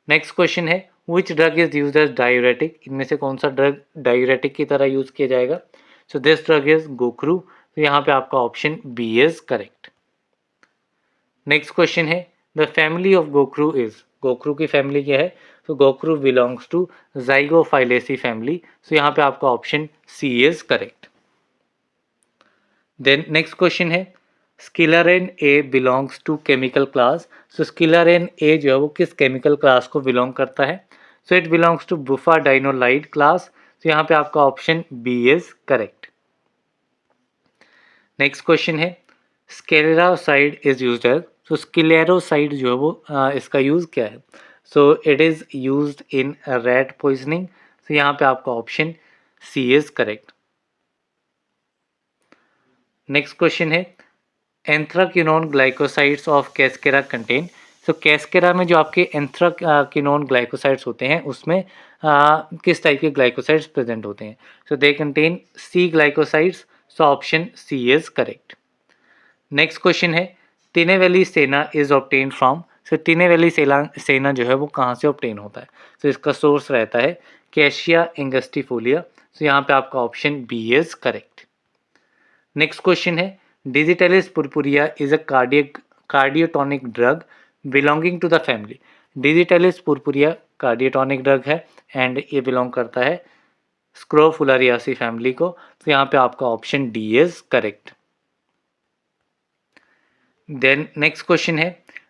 Next question है which drug is use as diuretic, इनमें से कौन सा ड्रग डायूरेटिक की तरह यूज किया जाएगा, so this drug is gokhru, तो यहाँ पे आपका option B is correct. Next question है the family of gokhru is, गोखरू की फैमिली क्या है, तो gokhru belongs to zygophyllaceae family. So यहाँ पे आपका option C is correct. Then next question है scillaren A belongs to chemical class. So scillaren A जो है वो किस केमिकल क्लास को बिलोंग करता है, so it belongs to bufadienolide class. तो यहाँ पे आपका option B is correct. Next question है scilliroside is used as. So scilliroside जो है वो इसका यूज क्या है, so it is used in rat poisoning. तो यहाँ पे आपका option C is correct. Next question है anthraquinone glycosides of cascara contain. तो कैस्केरा में जो आपके एंथ्राक्विनोन ग्लाइकोसाइड्स होते हैं उसमें किस टाइप के ग्लाइकोसाइड्स प्रेजेंट होते हैं, so they contain C glycosides. So option C is correct. Next question है Tinnevelly senna is obtain from. So Tinnevelly senna जो है वो कहाँ से ऑब्टेन होता है, तो इसका सोर्स रहता है कैशिया एंगस्टिफोलिया। सो यहाँ पे आपका option B is correct. Next question है digitalis purpurea is a cardiotonic drug belonging to the family. Digitalis purpurea cardiotonic drug है एंड ये बिलोंग करता है स्क्रोफुलारियासी फैमिली को। तो यहाँ पे आपका option D is correct. Then next question है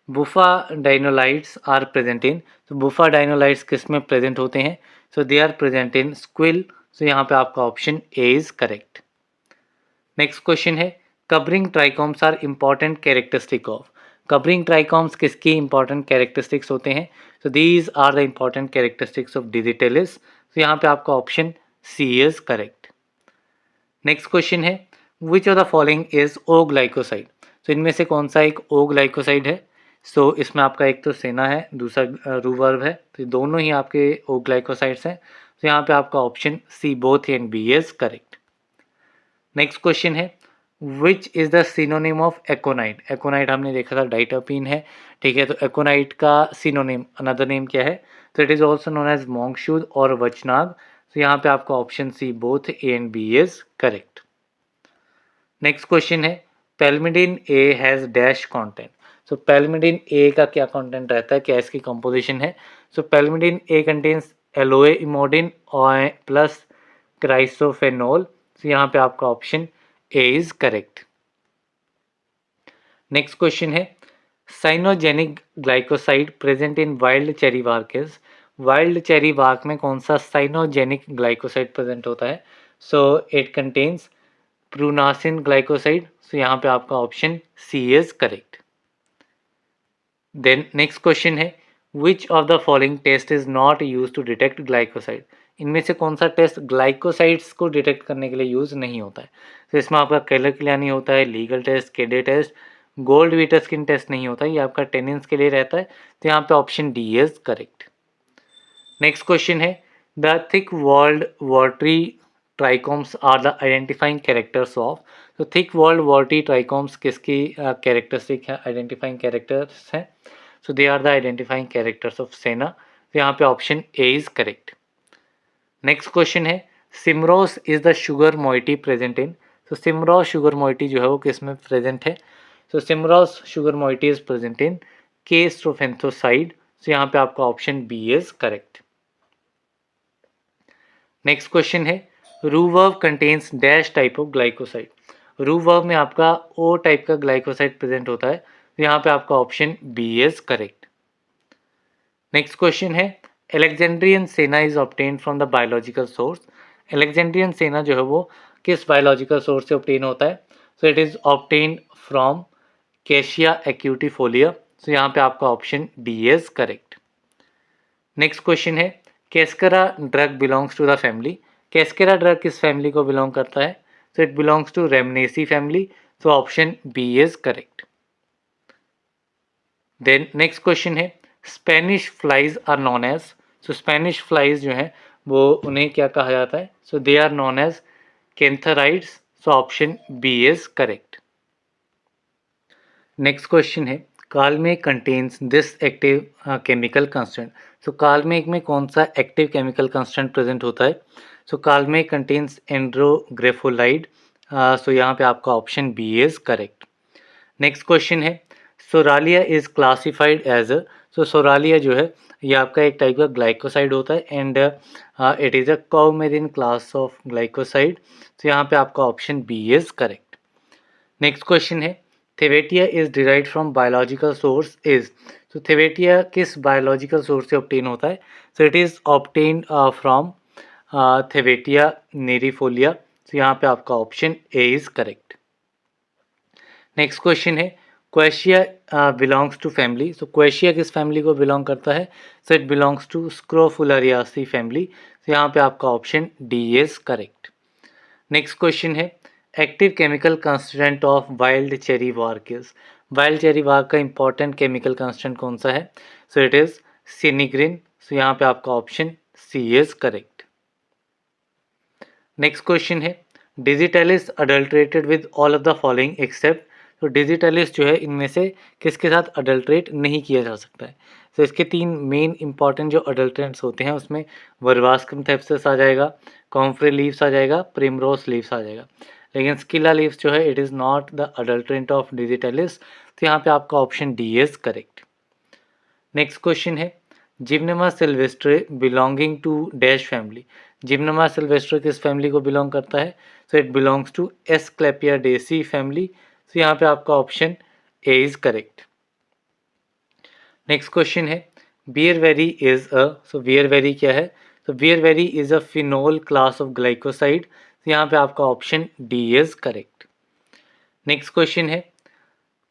बुफा डाइनोलाइट्स आर प्रेजेंट इन। तो बुफा डाइनोलाइट्स किस में प्रेजेंट होते हैं, so they are present in squill. So यहाँ पे आपका option A is correct. Next question है covering trichomes are important characteristic of. Covering trichomes किसकी इंपॉर्टेंट कैरेक्टरिस्टिक्स होते हैं, so these are the important characteristics of digitalis. तो यहाँ पे आपका option C is correct. Next question है which of the following is O glycoside. तो इनमें से कौन सा एक ओ ग्लाइकोसाइड है, सो इसमें आपका एक तो सेना है, दूसरा रूवर्ब है, तो दोनों ही आपके ओ ग्लाइकोसाइड्स हैं। तो यहाँ पे आपका option C both and B is correct. Next question है which is the synonym of aconite. Aconite हमने देखा था डाइटरपीन है, ठीक है, तो एकोनाइट का सिनोनिम अनदर नेम क्या है, तो it is also known as monkshood और वचनाग। तो यहाँ पे आपका option C both A and B is correct. Next question है palmidin A has dash content. So palmidin A का क्या कंटेंट रहता है, क्या इसकी कंपोजिशन है, so palmidin A contains aloe emodin और प्लस क्राइसोफेनोल। तो यहाँ पे आपका option A is correct. Next question है cyanogenic glycoside present in wild cherry bark is. Wild cherry bark में कौन सा साइनोजेनिक ग्लाइकोसाइड प्रेजेंट होता है, so it contains prunasin glycoside. So यहाँ पे आपका option C is correct. Then next question है which of the following test is not use to detect glycoside. इनमें से कौन सा टेस्ट ग्लाइकोसाइड्स को डिटेक्ट करने के लिए यूज नहीं होता है, तो इसमें आपका केलर-किलियानी होता है, legal test, Kedde test, gold वीटर skin test नहीं होता है, ये आपका टेनिन्स के लिए रहता है। तो यहाँ पे option D is correct. Next question है the thick walled watery trichomes are the identifying characters of. तो थिक वॉल्ड वाटरी ट्राइकॉम्स किसकी कैरेक्टरिस्टिक है, आइडेंटिफाइंग कैरेक्टर्स हैं, so they are the identifying characters of senna. तो यहाँ पे option A is correct. Next question है cymarose is the sugar moiety present in. तो cymarose sugar moiety जो है वो किस में प्रेजेंट है, so cymarose sugar moiety is present in K strophanthoside. So यहाँ पे आपका option B is correct. Next question है rhubarb contains dash type of glycoside. Rhubarb में आपका ओ टाइप का ग्लाइकोसाइड प्रेजेंट होता है। तो यहाँ पे आपका option B is correct. Next question है Alexandrian senna is obtain from the biological source. Alexandrian senna जो है वो किस बायोलॉजिकल सोर्स से ऑब्टेन होता है, so it is obtain from cassia acutifolia. So यहाँ पे आपका option D is correct. Next question है cascara drug belongs to the family. Cascara drug किस फैमिली को बिलोंग करता है, so it belongs to rhamnaceae family. So option B is correct. Then next question है Spanish flies are known as. सो Spanish flies जो हैं वो उन्हें क्या कहा जाता है, so they are known as cantharides. So option B is correct. Next question है kalmegh contains this active chemical constant. So kalmegh में कौन सा एक्टिव केमिकल कंस्टेंट प्रेजेंट होता है, सो कालमेक कंटेन्स एंड्रोग्रेफोलाइड। सो यहाँ पे आपका option B is correct. Next question है psoralea is classified as so psoralea जो है ये आपका एक टाइप का ग्लाइकोसाइड होता है and it is a coumarin class of glycoside. तो यहाँ पे आपका option B is correct. Next question है thevetia is derived from biological source is. तो थेवेटिया किस बायोलॉजिकल सोर्स से ऑब्टेन होता है? So it is obtained from thevetia neriifolia. तो यहाँ पे आपका option A is correct. Next question है quassia belongs to family. So quassia किस फैमिली को बिलोंग करता है? So it belongs to scrophulariaceae family. तो यहाँ पे आपका option D is correct. Next question है active chemical constituent of wild cherry bark is. Wild cherry bark का इंपॉर्टेंट केमिकल कंस्टिट्यूएंट कौन सा है? So it is sinigrin. So यहाँ पे आपका option C is correct. Next question है digitalis adulterated with all of the following except. तो digitalis जो है इनमें से किसके साथ अडल्ट्रेट नहीं किया जा सकता है? तो इसके तीन मेन इंपॉर्टेंट जो अडल्ट्रेंट्स होते हैं उसमें वर्वास्कम थेप्सिस आ जाएगा, कॉम्फ्रे लीव्स आ जाएगा, प्रिमरोस लीव्स आ जाएगा। लेकिन स्किला लीव्स जो है it is not the adulterant of digitalis. तो यहाँ पे आपका option D is correct. Next question है gymnema sylvestre belonging to dash family. Gymnema sylvestre किस फैमिली को बिलोंग करता है? So it belongs to asclepiadaceae family. तो यहाँ पे आपका option A is correct. Next question है bearberry is a. So bearberry क्या है? तो bearberry is a phenol class of glycoside. तो यहाँ पे आपका option D is correct. Next question है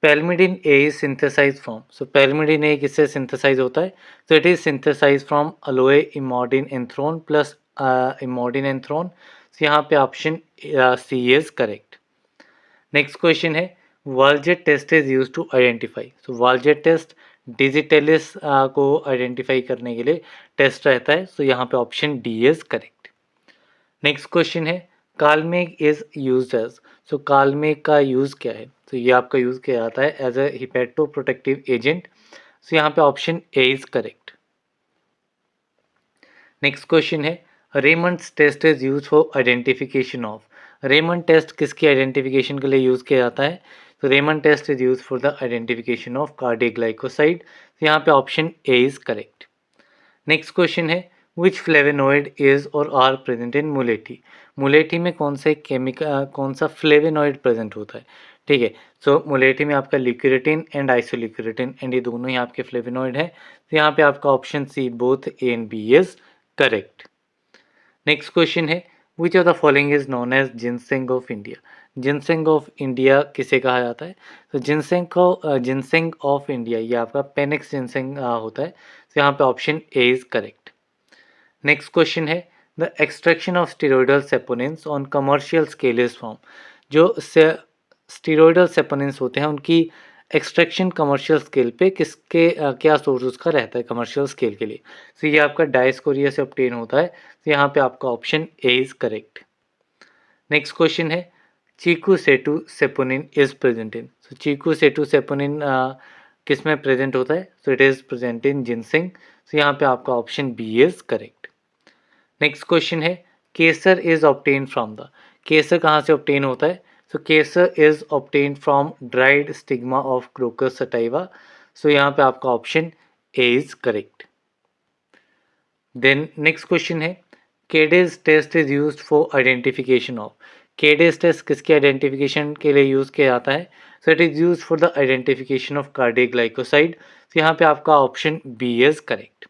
palmidin A is synthesise from. So palmidin A किससे सिंथेसाइज होता है? तो it is synthesise from aloe emodin anthrone plus emodin anthrone. तो यहाँ पे option C is correct. Next question है Baljet test is use to identify. So Baljet test digitalis को identify करने के लिए टेस्ट रहता है। सो यहाँ पे option D is correct. Next question है कालमेग इज यूज्ड एज। सो कालमेग का यूज़ क्या है? तो ये आपका यूज़ किया जाता है as a hepatoprotective agent. So यहाँ पे option A is correct. Next question है Raymond's test is use for identification of. Raymond test किसकी आइडेंटिफिकेशन के लिए यूज़ किया जाता है? तो Raymond test is use for the identification of cardiac glycoside. तो यहाँ पे option A is correct. Next question है which flavonoid is or are present in mulethi. मुलेठी में कौन से केमिकल कौन सा फ्लेवेनॉइड प्रेजेंट होता है? ठीक है, सो मुलेठी में आपका लिक्यूरेटिन एंड आइसोलिक्यूरेटिन एंड ये दोनों ही आपके फ्लेवेनॉइड है। तो यहाँ पे आपका option C both A and B is correct. Next question है which of the following is known as ginseng of India. Ginseng of India किसे कहा जाता है? तो जिनसेंग को जिनसेंग ऑफ इंडिया ये आपका पेनिक्स जिनसेंग होता है। तो यहाँ पे option A is correct. Next question है the extraction of steroidal saponins on commercial scale is from. जो स्टेरॉयडल सेपोनिन्स होते हैं उनकी एक्सट्रैक्शन कमर्शियल स्केल पे किसके क्या सोर्स उसका रहता है कमर्शियल स्केल के लिए? तो ये आपका डायस्कोरिया से ऑब्टेन होता है। तो यहाँ पे आपका option A is correct. Next question है chikusetsu saponin is present in. So chikusetsu saponin किस में प्रेजेंट होता है? So it is present in ginseng. So यहाँ पे आपका option B is correct. Next question है kesar is obtain from the. केसर कहाँ से ऑब्टेन होता है? So kesar is obtain from dried stigma of crocus sativus. So यहाँ पे आपका option A is correct. Then next question है Kedde's test is used for identification of. Kedde test किसके आइडेंटिफिकेशन के लिए यूज़ किया जाता है? So it is use for the identification of cardiac glycoside. तो यहाँ पे आपका option B is correct.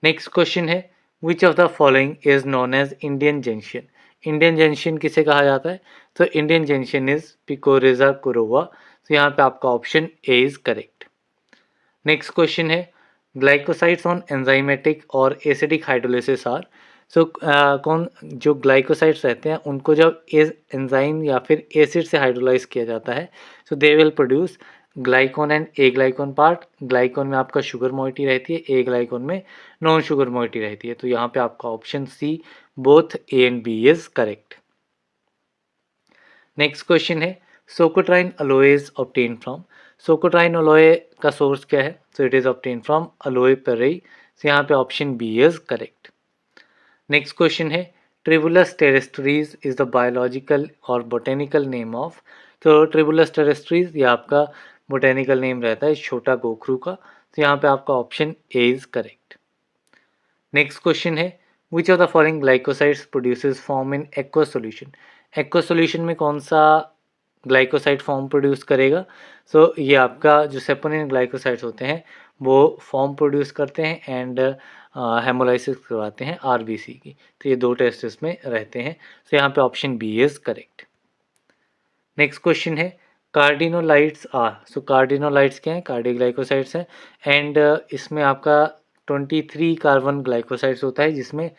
Next question है which of the following is known as Indian gentian. Indian gentian किसे कहा जाता है? तो Indian gentian is picrorhiza kurroa. तो यहाँ पे आपका option A is correct. Next question है ग्लाइकोसाइड्स ऑन एंजाइमेटिक और एसिडिक हाइड्रोलिसिस आर। सो कौन जो ग्लाइकोसाइड्स रहते हैं उनको जब एंजाइम या फिर एसिड से हाइड्रोलाइज किया जाता है so they will produce glycone and aglycone part. Glycone में आपका शुगर मोइटी रहती है, ए ग्लाइकोन में नॉन शुगर मोइटी रहती है। तो यहाँ पे आपका option C both A and B is correct. Next question है socotrine aloe is obtain from. Socotrine aloe का सोर्स क्या है? So it is obtain from aloe perryi. तो यहाँ पे option B is correct. Next question है tribulus terrestris is the biological or botanical name of. तो tribulus terrestris ये आपका बोटेनिकल नेम रहता है छोटा गोखरू का। तो यहाँ पे आपका option A is correct. Next question है which of the following glycosides produces foam in aqua solution. Aqua solution में कौन सा ग्लाइकोसाइड फॉर्म प्रोड्यूस करेगा? सो ये आपका जो सेपोनिन ग्लाइकोसाइड्स होते हैं वो फॉर्म प्रोड्यूस करते हैं एंड हेमोलाइसिस करवाते हैं आरबीसी की। तो ये दो टेस्ट इसमें रहते हैं। तो यहाँ पे option B is correct. Next question है कार्डिनोलाइट्स आर। सो कार्डिनोलाइट्स क्या है? कार्डियोग्लाइकोसाइड्स हैं एंड इसमें आपका 23 कार्बन ग्लाइकोसाइड्स होता है जिसमें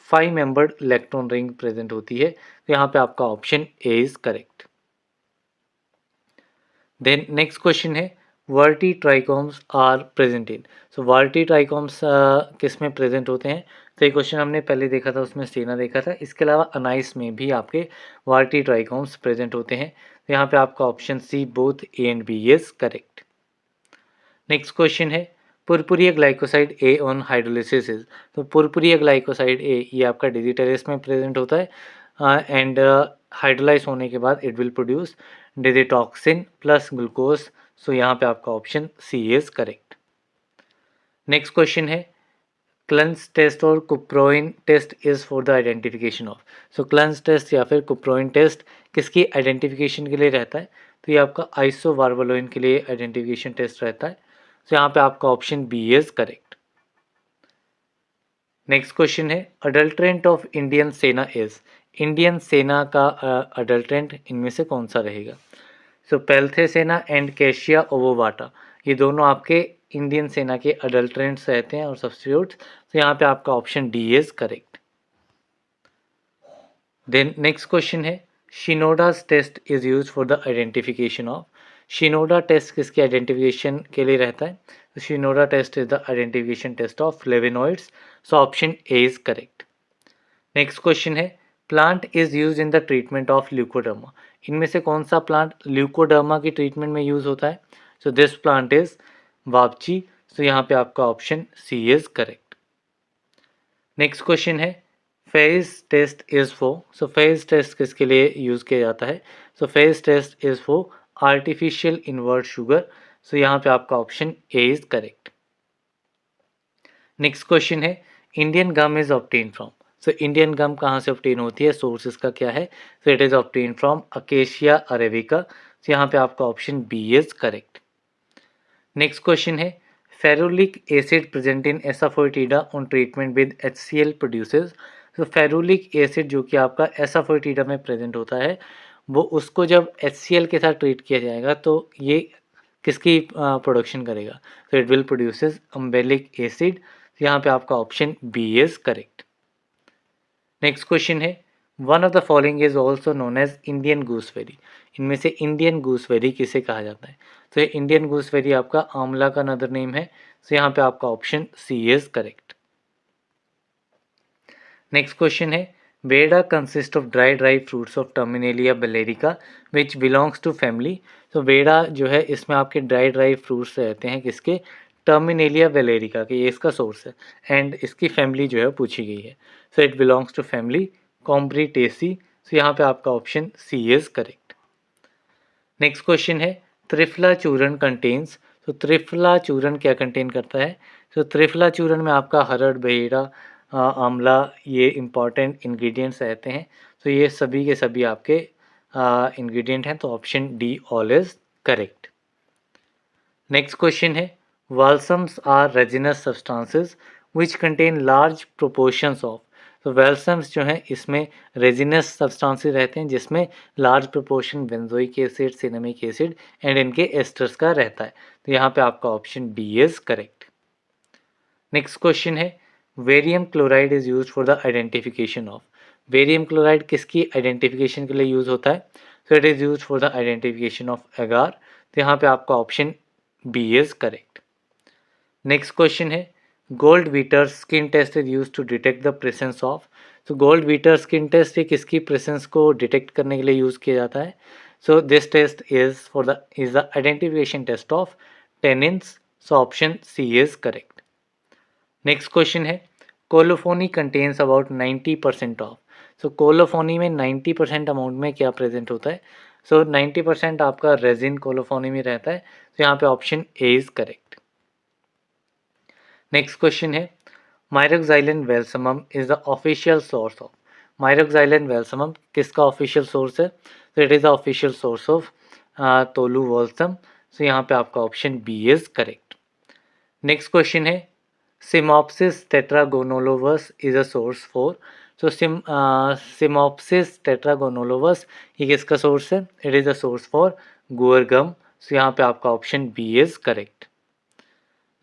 5 मेंबर्ड इलेक्ट्रॉन रिंग प्रेजेंट होती है। तो यहाँ पे आपका option A is correct. Then next question है वर्टी ट्राइकॉम्स आर प्रेजेंट इन। सो वर्टी ट्राइकॉम्स किस में प्रेजेंट होते हैं? तो ये क्वेश्चन हमने पहले देखा था, उसमें स्टेना देखा था। इसके अलावा अनाइस में भी आपके वर्टी ट्राइकॉम्स प्रेजेंट होते हैं। तो यहाँ पे आपका option C both A and B is correct. Next question है purpurea glycoside A on hydrolysis is. तो पुरपुरिया ग्लाइकोसाइड ए ये आपका डिजिटलिस में प्रेजेंट होता है एंड हाइड्रोलाइज होने के बाद it will produce digitoxin plus glucose. So यहाँ पे आपका option C is correct. Next question है क्लंस टेस्ट और cupraloin test is for the identification of. So Klunge's test या फिर कुप्रोइन टेस्ट किसकी आइडेंटिफिकेशन के लिए रहता है? तो ये आपका आइसोवार्वलोइन के लिए आइडेंटिफिकेशन टेस्ट रहता है। तो यहाँ पे आपका option B is correct. Next question है adulterant of Indian senna is. Indian senna का अडल्ट्रेंट इनमें से कौन सा रहेगा? सो पेल्थेसेना एंड कैशिया ओवोवाटा ये दोनों आपके इंडियन सेना के अडल्ट्रेंट्स रहते हैं और सब्स्टिट्यूट्स। तो यहाँ पे आपका option D is correct. Then next question है Shinoda's test is use for the identification of. Shinoda test किसके आइडेंटिफिकेशन के लिए रहता है? तो Shinoda test is the identification test of flavonoids. So option A is correct. Next question है plant is use in the treatment of leucoderma. इनमें से कौन सा प्लांट ल्यूकोडर्मा की ट्रीटमेंट में यूज होता है? So this plant is वापची। सो यहाँ पे आपका option C is correct. Next question है Fiehe's test is for. So Fiehe's test किसके लिए यूज किया जाता है? So Fiehe's test is for artificial invert sugar. So यहाँ पे आपका option A is correct. Next question है Indian gum is obtain from. So Indian gum कहाँ से ऑब्टेन होती है? सोर्स इसका क्या है? So it is obtain from acacia arabica. So यहाँ पे आपका option B is correct. Next question है ferulic acid present in asafoetida on treatment with HCl produces. तो फेरुलिक एसिड जो कि आपका एसाफोइटिडा में प्रेजेंट होता है वो उसको जब HCl के साथ ट्रीट किया जाएगा तो ये किसकी प्रोडक्शन करेगा? तो it will produces umbellic acid. यहाँ पे आपका option B is correct. Next question है one of the following is also known as Indian gooseberry. इनमें से इंडियन गूसबेरी किसे कहा जाता है? तो ये इंडियन गूसबेरी आपका आंवला का अनदर नेम है। तो यहाँ पे आपका option C is correct. Next question है baheda consist of dry fruits of terminalia bellerica which belongs to family. तो बेडा जो है इसमें आपके ड्राई फ्रूट्स रहते हैं किसके? टर्मिनेलिया बेलेरिका के, ये इसका सोर्स है एंड इसकी फैमिली जो है पूछी गई है। So it belongs to family combretaceae. So यहाँ पे आपका option C is correct. Next question है त्रिफला चूर्ण कंटेन्स। तो त्रिफला चूर्ण क्या कंटेन करता है? तो त्रिफला चूर्ण में आपका हरड़ बेड़ा आंवला ये इंपॉर्टेंट इंग्रेडिएंट्स रहते हैं। तो ये सभी के सभी आपके इंग्रेडिएंट हैं। तो option D all is correct. Next question है balsams are resinous substances which contain large proportions of. तो वेल्सम्स जो हैं इसमें रेजिनस सब्सटेंसेस रहते हैं जिसमें large proportion benzoic acid cinnamic acid and इनके एस्टर्स का रहता है। तो यहाँ पे आपका option D is correct. Next question है barium chloride is use for the identification of. Barium chloride किसकी आइडेंटिफिकेशन के लिए यूज होता है? So it is use for the identification of agar. तो यहाँ पे आपका option B is correct. Next question है gold वीटर skin test is use to detect the presence of. तो गोल्ड वीटर स्किन टेस्ट किसकी प्रेजेंस को डिटेक्ट करने के लिए यूज किया जाता है? So this test is the identification test of tannins. So option C is correct. Next question है colophony contains about 90% of. So colophony में 90% अमाउंट में क्या प्रेजेंट होता है? सो 90% आपका रेजिन कोलोफोनी में रहता है, तो यहाँ पे option A is correct. Next question है myroxylon balsamum is the official source of, myroxylon balsamum किसका ऑफिशियल सोर्स है? तो it is the official source of tolu balsam, so यहाँ पे आपका option B is correct. Next question है cyamopsis tetragonoloba is a source for, तो cyamopsis tetragonoloba ये किसका सोर्स है? It is a source for guar gum, so यहाँ पे आपका option B is correct.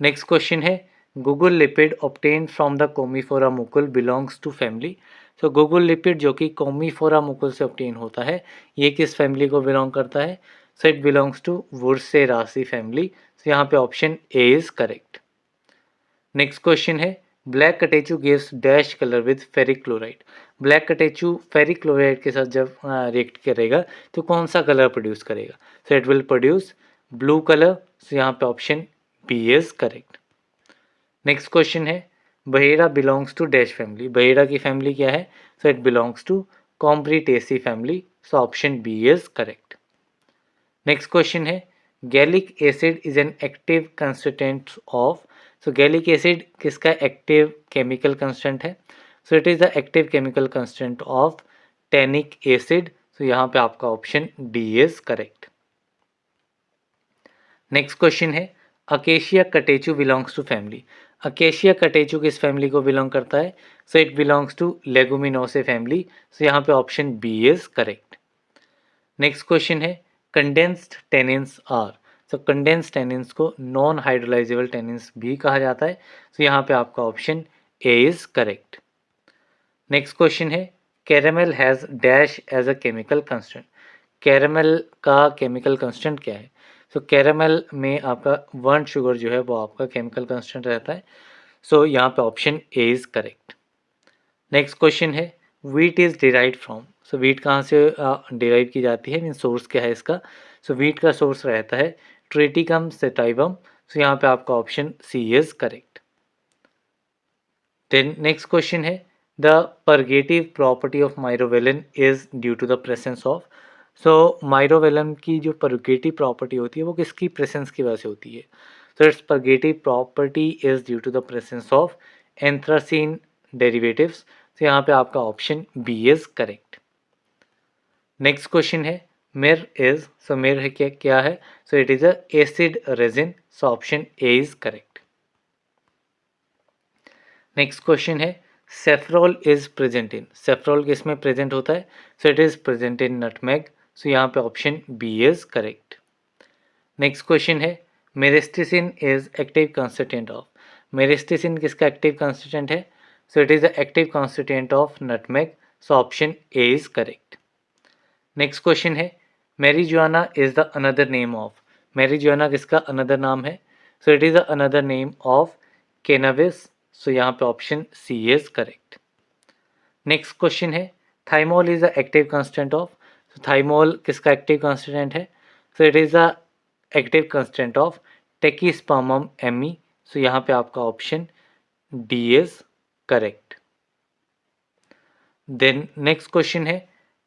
Next question है guggul lipid obtained from the commiphora mukul belongs to family, तो guggul lipid जो कि कोमीफोरा मुकुल से ऑब्टेन होता है, ये किस फैमिली को बिलोंग करता है? So it belongs to Burseraceae family, so यहाँ पे option A is correct. Next question है black catechu gives dash colour with ferric chloride, black catechu ferric chloride के साथ जब रिएक्ट करेगा तो कौन सा कलर प्रोड्यूस करेगा? So it will produce blue colour, so यहाँ पे option B is correct. Next question है bahera belongs to dash family, बहेड़ा की फैमिली क्या है? So it belongs to Combretaceae family, so option B is correct. Next question है gallic acid is an active constituent of, so gallic acid किसका active chemical constant है? So it is the active chemical constant of tannic acid, so यहाँ पे आपका option D is correct. Next question है Acacia catechu belongs to family, Acacia catechu किस family को belong करता है? So it belongs to लेगुमिनोसे family, so यहाँ पे option B is correct. Next question है condensed tannins are, so condensed tannins को non hydrolysable tannins भी कहा जाता है, सो यहाँ पे आपका option A is correct. Next question है caramel has dash as a chemical constant, caramel का केमिकल कंस्टेंट क्या है? सो कैरामेल में आपका बर्न शुगर जो है वो आपका केमिकल कंस्टेंट रहता है, सो यहाँ पे option A is correct. Next question है wheat is derived from, so wheat कहाँ से डिराइव की जाती है, मीन सोर्स क्या है इसका? सो वीट का सोर्स रहता है ट्रिटिकम सेटाइवम, सो यहाँ पे आपका option C is correct. Then next question है the purgative property of myrobalan is due to the presence of, so myrobalan की जो परगेटिव प्रॉपर्टी होती है वो किसकी प्रेजेंस की वजह से होती है? So its purgative property is due to the presence of anthracene derivatives, तो यहाँ पे आपका option B is correct. Next question है मिर इज, सो मिर है क्या है? So it is a acid resin, so option A is correct. Next question है safrole is present इन, सेफ्रोल किस में प्रेजेंट होता है? So it is present in nutmeg, so यहाँ पे option B is correct. Next question है myristicin is active constituent of, myristicin किसका active constituent है? So it is the active constituent of nutmeg, so option A is correct. Next question है marijuana is the another name of, marijuana किसका another नाम है? So it is the another name of cannabis, so यहाँ पे option C is correct. Next question है thymol is the active constant of, so thymol किसका active constant है? So it is the active constant of Trachyspermum ammi, so यहाँ पे आपका option D is correct. Then next question है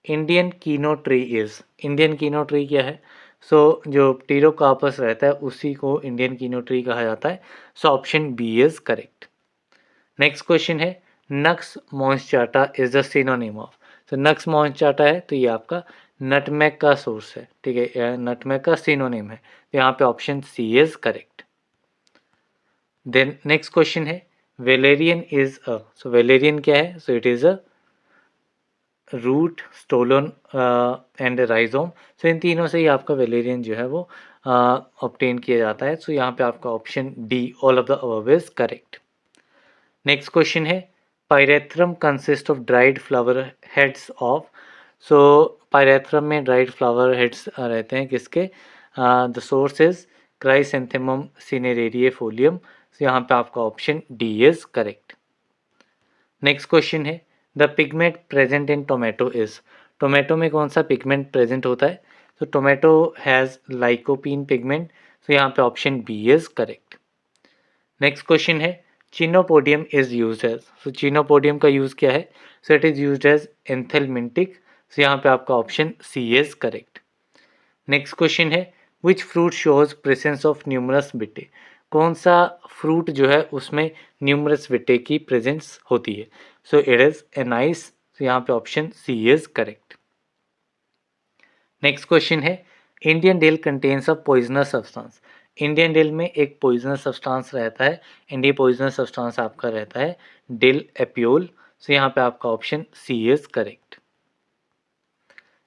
Indian kino tree is, Indian kino tree क्या है? सो जो Pterocarpus रहता है उसी को इंडियन कीनो ट्री कहा जाता है, so option B is correct. Next question है nux moschata is the synonym of, तो नक्स मॉन्स्टाटा है तो ये आपका नटमेग का सोर्स है, ठीक है, नटमेग का सिनोनिम है, तो यहाँ पे option C is correct. Then next question है valerian is a, so valerian क्या है? So it is a root stolon and rhizome, so इन तीनों से ही आपका वेलेरियन जो है वो ऑब्टेन किया जाता है, सो यहाँ पे आपका option D all of the above is correct. Next question है pyrethrum consist of dried flower heads of, so pyrethrum में ड्राइड फ्लावर हेड्स रहते हैं किसके? The source is Chrysanthemum cinerariaefolium, so यहाँ पे आपका option D is correct. Next question है the pigment present in tomato is, tomato में कौन सा पिगमेंट प्रेजेंट होता है? तो tomato has lycopene pigment, so यहाँ पे option B is correct. Next question है Chenopodium is use as, so Chenopodium का यूज़ क्या है? So it is use as anthelmintic, so यहाँ पे आपका option C is correct. Next question है which fruit shows presence of numerous vittae, कौन सा फ्रूट जो है उसमें न्यूमरस बिटे की प्रेजेंस होती है। सो इट इज एनाइस, तो यहाँ पे option C is correct. Next question है Indian dill contains a poisonous substance, Indian dill में एक पॉइजनस सब्सटेंस रहता है एंड ये पॉइजनस सब्सटेंस आपका रहता है डेल एपियोल, सो यहाँ पे आपका option C is correct.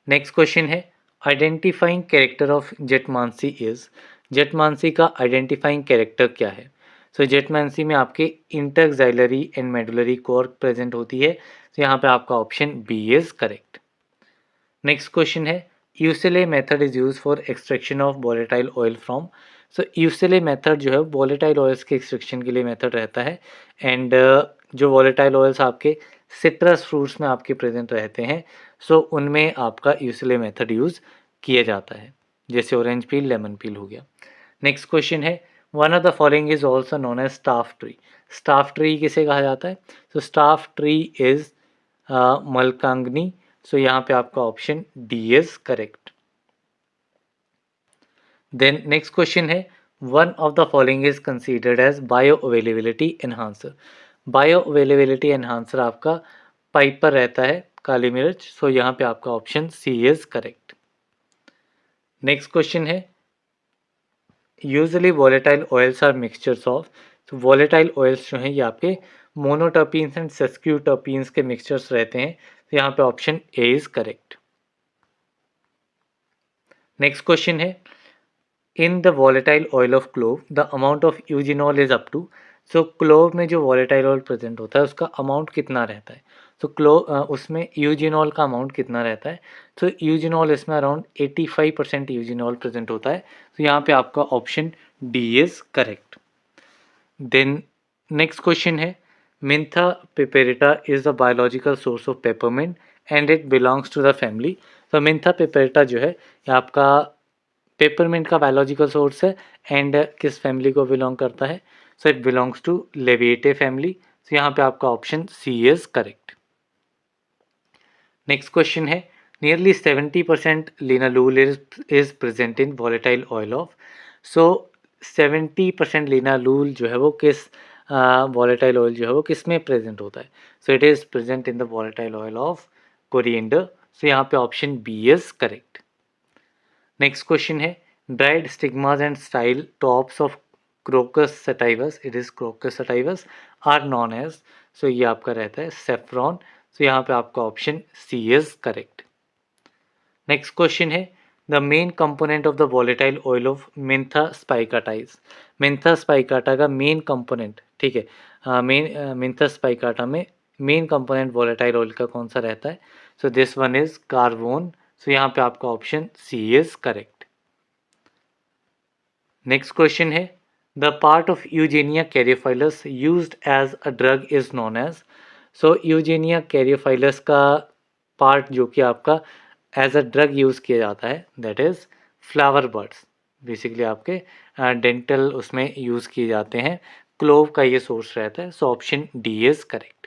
Next question है identifying character of jatamansi is, जेटमानसी का आइडेंटिफाइंग कैरेक्टर क्या है। सो जेटमानसी में आपके interxylary and medullary cork present होती है, तो यहाँ पे आपका option B is correct. Next question है ecuelle method is use for extraction of volatile oil from, so ecuelle method जो है वॉलेटाइल ऑयल्स के एक्सट्रैक्शन के लिए मेथड रहता है एंड जो वॉलेटाइल ऑयल्स आपके सिट्रस फ्रूट्स में आपके प्रेजेंट रहते हैं, सो उनमें आपका यूसेले मेथड यूज किया जाता है, जैसे ऑरेंज पील, लेमन पील हो गया। नेक्स्ट क्वेश्चन है one of the following is also known as staff tree, staff tree किसे कहा जाता है। तो staff tree is malkangani, so यहाँ पे आपका option D is correct. Then next question है one of the following is considered as bioavailability enhancer, bioavailability enhancer आपका पाइपर रहता है काली मिर्च, सो यहाँ पे आपका option C is correct. Next question है usually volatile oils are mixtures of, तो वॉलेटाइल ऑयल्स जो हैं ये आपके मोनोटर्पीन्स एंड सेस्क्यूटर्पीन्स के मिक्सचर्स रहते हैं, तो यहाँ पे option A is correct. Next question है in the volatile oil of clove the amount of eugenol is up to, so clove में जो वॉलेटाइल ऑयल प्रेजेंट होता है उसका अमाउंट कितना रहता है। तो उसमें यूजिनॉल का अमाउंट कितना रहता है, तो यूजिनॉल इसमें अराउंड 85% यूजिनॉल प्रेजेंट होता है, तो यहाँ पे आपका option D is correct. Then next question है Mentha piperita is the biological source of peppermint and it belongs to the family, तो मिंथा पिपेरिटा जो है ये आपका पेपरमिंट का बायोलॉजिकल सोर्स है एंड किस फैमिली को बिलोंग करता है, so it belongs to Labiatae family, तो यहाँ पे आपका option C is correct. Next question है nearly 70% linalool is present in volatile oil of, so 70% linalool जो है वो किस वॉलेटाइल ऑयल जो है वो किस में प्रेजेंट होता है, so it is present in the volatile oil of coriander, so यहाँ पे option B is correct. Next question है dried stigmas and style tops of Crocus sativus, it is Crocus sativus are known as, so ये आपका रहता है saffron, so यहाँ पे आपका option C is correct. Next question है the main component of the volatile oil of Mentha spicata is, Mentha spicata का main component, ठीक है, मेंथा स्पाइकाटा में मेन कंपोनेंट वॉलेटाइल ऑयल का कौन सा रहता है, so this one is carvone, so यहाँ पे आपका option C is correct. Next question है the part of Eugenia caryophyllus used as a drug is known as, so Eugenia caryophyllus का पार्ट जो कि आपका एज अ ड्रग यूज़ किया जाता है that is flower buds, basically आपके dental उसमें यूज़ किए जाते हैं, क्लोव का ये सोर्स रहता है, so option D is correct.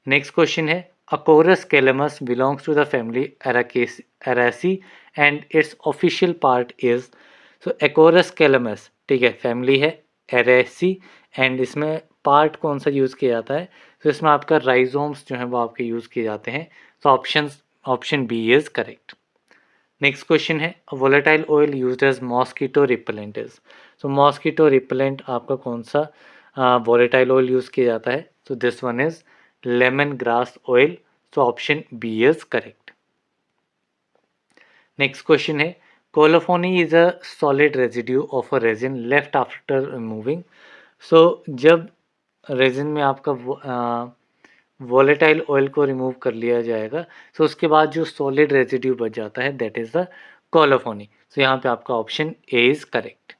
Next question है Acorus calamus belongs to the family Araceae and its official part is, so Acorus calamus, ठीक है, फैमिली है एरेसी एंड इसमें पार्ट कौन सा यूज़ किया जाता है, तो इसमें आपका राइजोम्स जो है वो आपके यूज़ किए जाते हैं, तो option B is correct. Next question है volatile oil used as mosquito repellent is, so mosquito repellent आपका कौन सा वोलेटाइल ऑयल यूज़ किया जाता है, तो this one is lemon grass oil, so option B is correct. Next question है colophony is a solid residue of a resin left after removing, so जब resin में आपका वॉलेटाइल ऑयल को remove कर लिया जाएगा, सो उसके बाद जो सॉलिड रेजिड्यू बच जाता है that is the colophony, so यहाँ पे आपका option A is correct.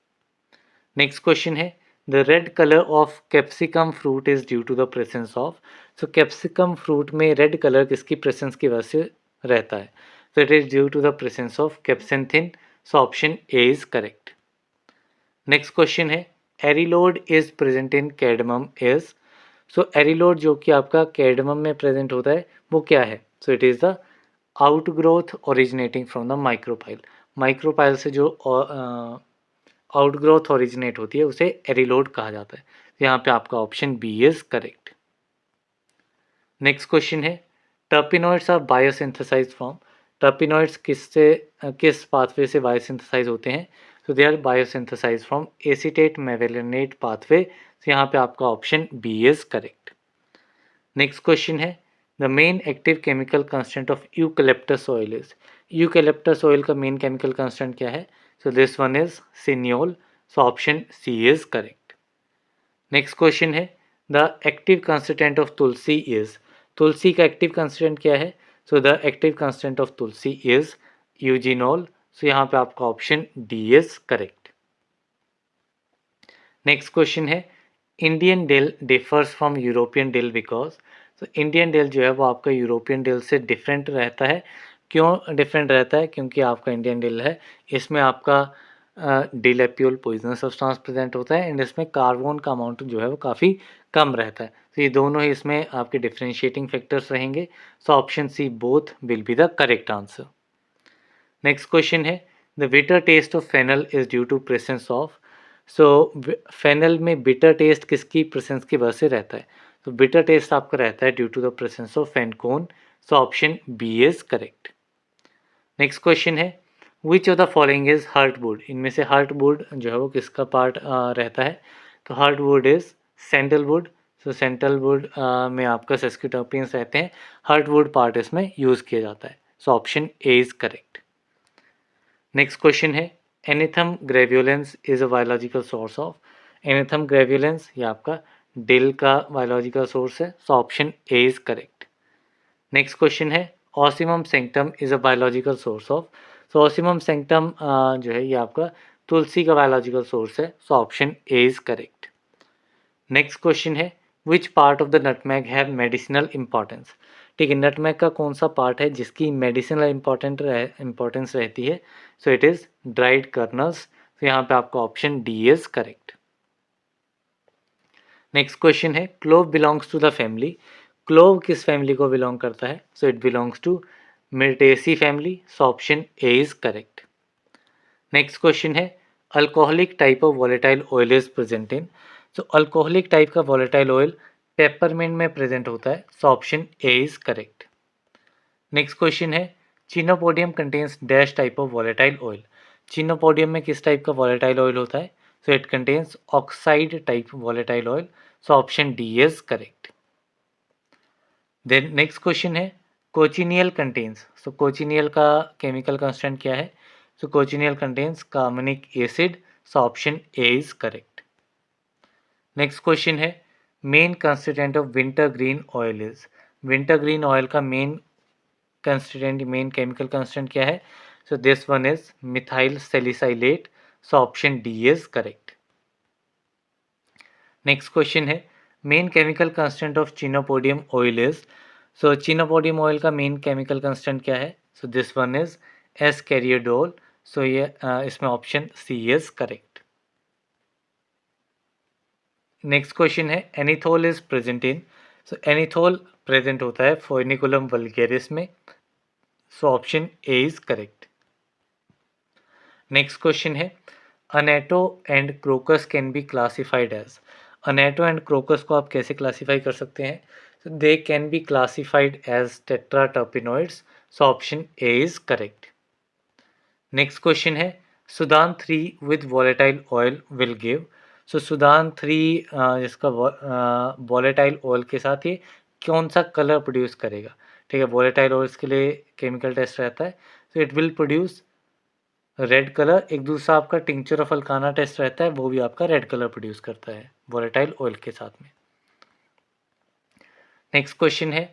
Next question है the red colour of capsicum fruit is due to the presence of, so capsicum fruit में रेड कलर किसकी प्रेजेंस की वजह से रहता है, so it is due to the presence of capsanthin, so option A is correct. Next question है एरिलोड is present in cadmium is, so एरिलोड जो कि आपका कैडमम में प्रेजेंट होता है वो क्या है, so it is the outgrowth originating from the micropyle, micropyle से जो आउटग्रोथ ओरिजिनेट होती है उसे एरिलोड कहा जाता है। तो यहाँ पे आपका option B is correct. Next question है terpenoids are biosynthesize from. Terpenoids किस पाथवे से बायोसिंथेसाइज होते हैं? तो they are biosynthesize from acetate mevalonate pathway. तो यहाँ पे आपका option B is correct. Next question है the main active chemical constant of eucalyptus oil is. Eucalyptus oil का मेन केमिकल कंस्टेंट क्या है? So this one is cineole. So option C is correct. Next question है the active constituent of tulsi is. तुलसी का active constituent क्या है? So the active constituent of tulsi is eugenol. So यहाँ पे आपका option D is correct. Next question है Indian dill differs from European dill because. तो इंडियन डेल जो है वो आपका यूरोपियन डेल से डिफरेंट रहता है। क्यों डिफरेंट रहता है? क्योंकि आपका इंडियन डेल है इसमें आपका डिलेप्यूल पॉइजनस सब्सटेंस प्रेजेंट होता है एंड इसमें कार्बन का अमाउंट जो है वो काफ़ी कम रहता है। तो ये दोनों ही इसमें आपके डिफरेंशिएटिंग फैक्टर्स रहेंगे। So option C both will be the correct answer. Next question है the bitter taste of fennel is due to presence of. So fennel में बिटर टेस्ट किसकी प्रेजेंस की वजह से रहता है? तो बिटर टेस्ट आपका रहता है due to the presence of fenchone. So option B is correct. Next question है which of the following is heartwood. इनमें से हार्टवुड जो है वो किसका पार्ट रहता है? तो heartwood is sandalwood. So sandalwood में आपका सेस्क्यूटर्पियंस रहते हैं। हार्टवुड पार्ट इसमें यूज़ किया जाता है। So option A is correct. Next question है Anethum graveolens is a biological source of. Anethum graveolens ये आपका डिल का बायोलॉजिकल सोर्स है। So option A is correct. Next question है Ocimum sanctum is a biological source of. So Ocimum sanctum जो है ये आपका तुलसी का बायोलॉजिकल सोर्स है। So option A is correct. Next question है which part of the nutmeg have medicinal importance. ठीक है, नटमैग का कौन सा पार्ट है जिसकी मेडिसिनल इंपॉर्टेंस रहती है? So it is dried kernels. तो यहाँ पे आपका option D is correct. Next question है clove belongs to the family. Clove किस फैमिली को बिलोंग करता है? So it belongs to Myrtaceae family. So option A is correct. Next question है alcoholic type of volatile oil is present in. So alcoholic type का volatile oil peppermint में present होता है। So option A is correct. Next question है chenopodium contains dash type of volatile oil. Chenopodium में किस type का volatile oil होता है? So it contains oxide type volatile oil. So option D is correct. Then next question है cochineal contains. सो कोचिनियल का chemical constant क्या है? So cochineal contains carbonic acid. So option A is correct. Next question है main constituent of wintergreen oil is. Wintergreen oil का main chemical constant क्या है? So this one is methyl salicylate. So option D is correct. Next question है main chemical constant of chenopodium oil is. So chenopodium oil का main chemical constant क्या है? So this one is ascaridole. So ये इसमें option C is correct. Next question है anethole is present in. So anethole present होता है Foeniculum vulgaris में। So option A is correct. Next question है annatto and crocus can be classified as. Annatto and crocus को आप कैसे classify कर सकते हैं? They can be classified as tetraterpenoids. So option A is correct. Next question है Sudan 3 with volatile oil will give. So Sudan 3 जिसका volatile oil के साथ ये कौन सा कलर प्रोड्यूस करेगा? ठीक है, वॉलेटाइल ऑयल्स के लिए केमिकल टेस्ट रहता है। So it will produce red colour. एक दूसरा आपका टिंचर ऑफ अल्काना टेस्ट रहता है, वो भी आपका रेड कलर प्रोड्यूस करता है वॉलेटाइल ऑयल के साथ में। नेक्स्ट क्वेश्चन है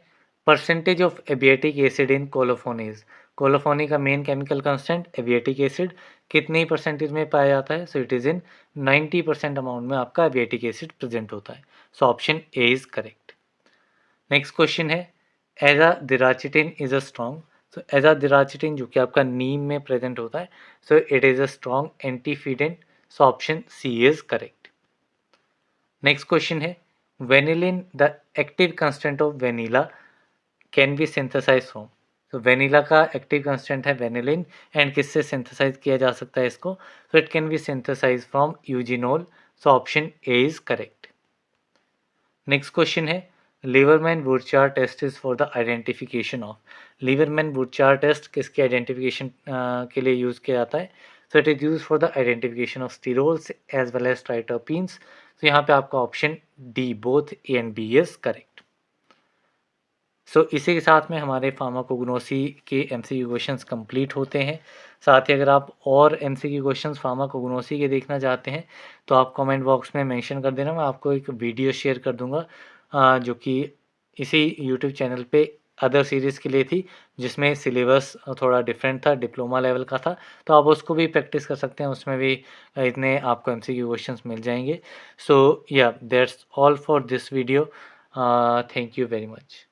percentage of abietic acid in colophonies. Colophony का main chemical constant abietic acid कितने परसेंटेज में पाया जाता है? So it is in 90% amount में आपका एबियाटिक एसिड प्रेजेंट होता है। So option A is correct. Next question है एजादिराचिटिन इज अ स्ट्रॉन्ग। सो एजादिराचिटिन जो कि आपका नीम में प्रेजेंट होता है। So it is a strong antifeedant. So option C is correct. Next question है vanillin the active constant of vanilla can be synthesize from. तो vanilla का एक्टिव कंस्टेंट है वेनिलिन एंड किससे सिंथेसाइज किया जा सकता है इसको? So it can be synthesize from eugenol. So option A is correct. Next question है Liebermann Burchard test is for the identification of. Liebermann Burchard test किसके आइडेंटिफिकेशन के लिए यूज किया जाता है? So it is use for the identification of sterols as well as triterpenes. तो यहाँ पे आपका option D both A and B is correct. So इसी के साथ में हमारे फार्माकोग्नोसी के एमसीक्यू क्वेश्चंस कंप्लीट होते हैं। साथ ही अगर आप और एमसीक्यू क्वेश्चंस फार्माकोग्नोसी के देखना चाहते हैं तो आप कमेंट बॉक्स में मेंशन कर देना, मैं आपको एक वीडियो शेयर कर दूंगा जो कि इसी यूट्यूब चैनल पे अदर सीरीज़ के लिए थी, जिसमें सिलेबस थोड़ा डिफरेंट था, डिप्लोमा लेवल का था, तो आप उसको भी प्रैक्टिस कर सकते हैं, उसमें भी इतने आपको एमसीक्यू क्वेश्चंस मिल जाएंगे। सो या that's all for this video. Thank you very much.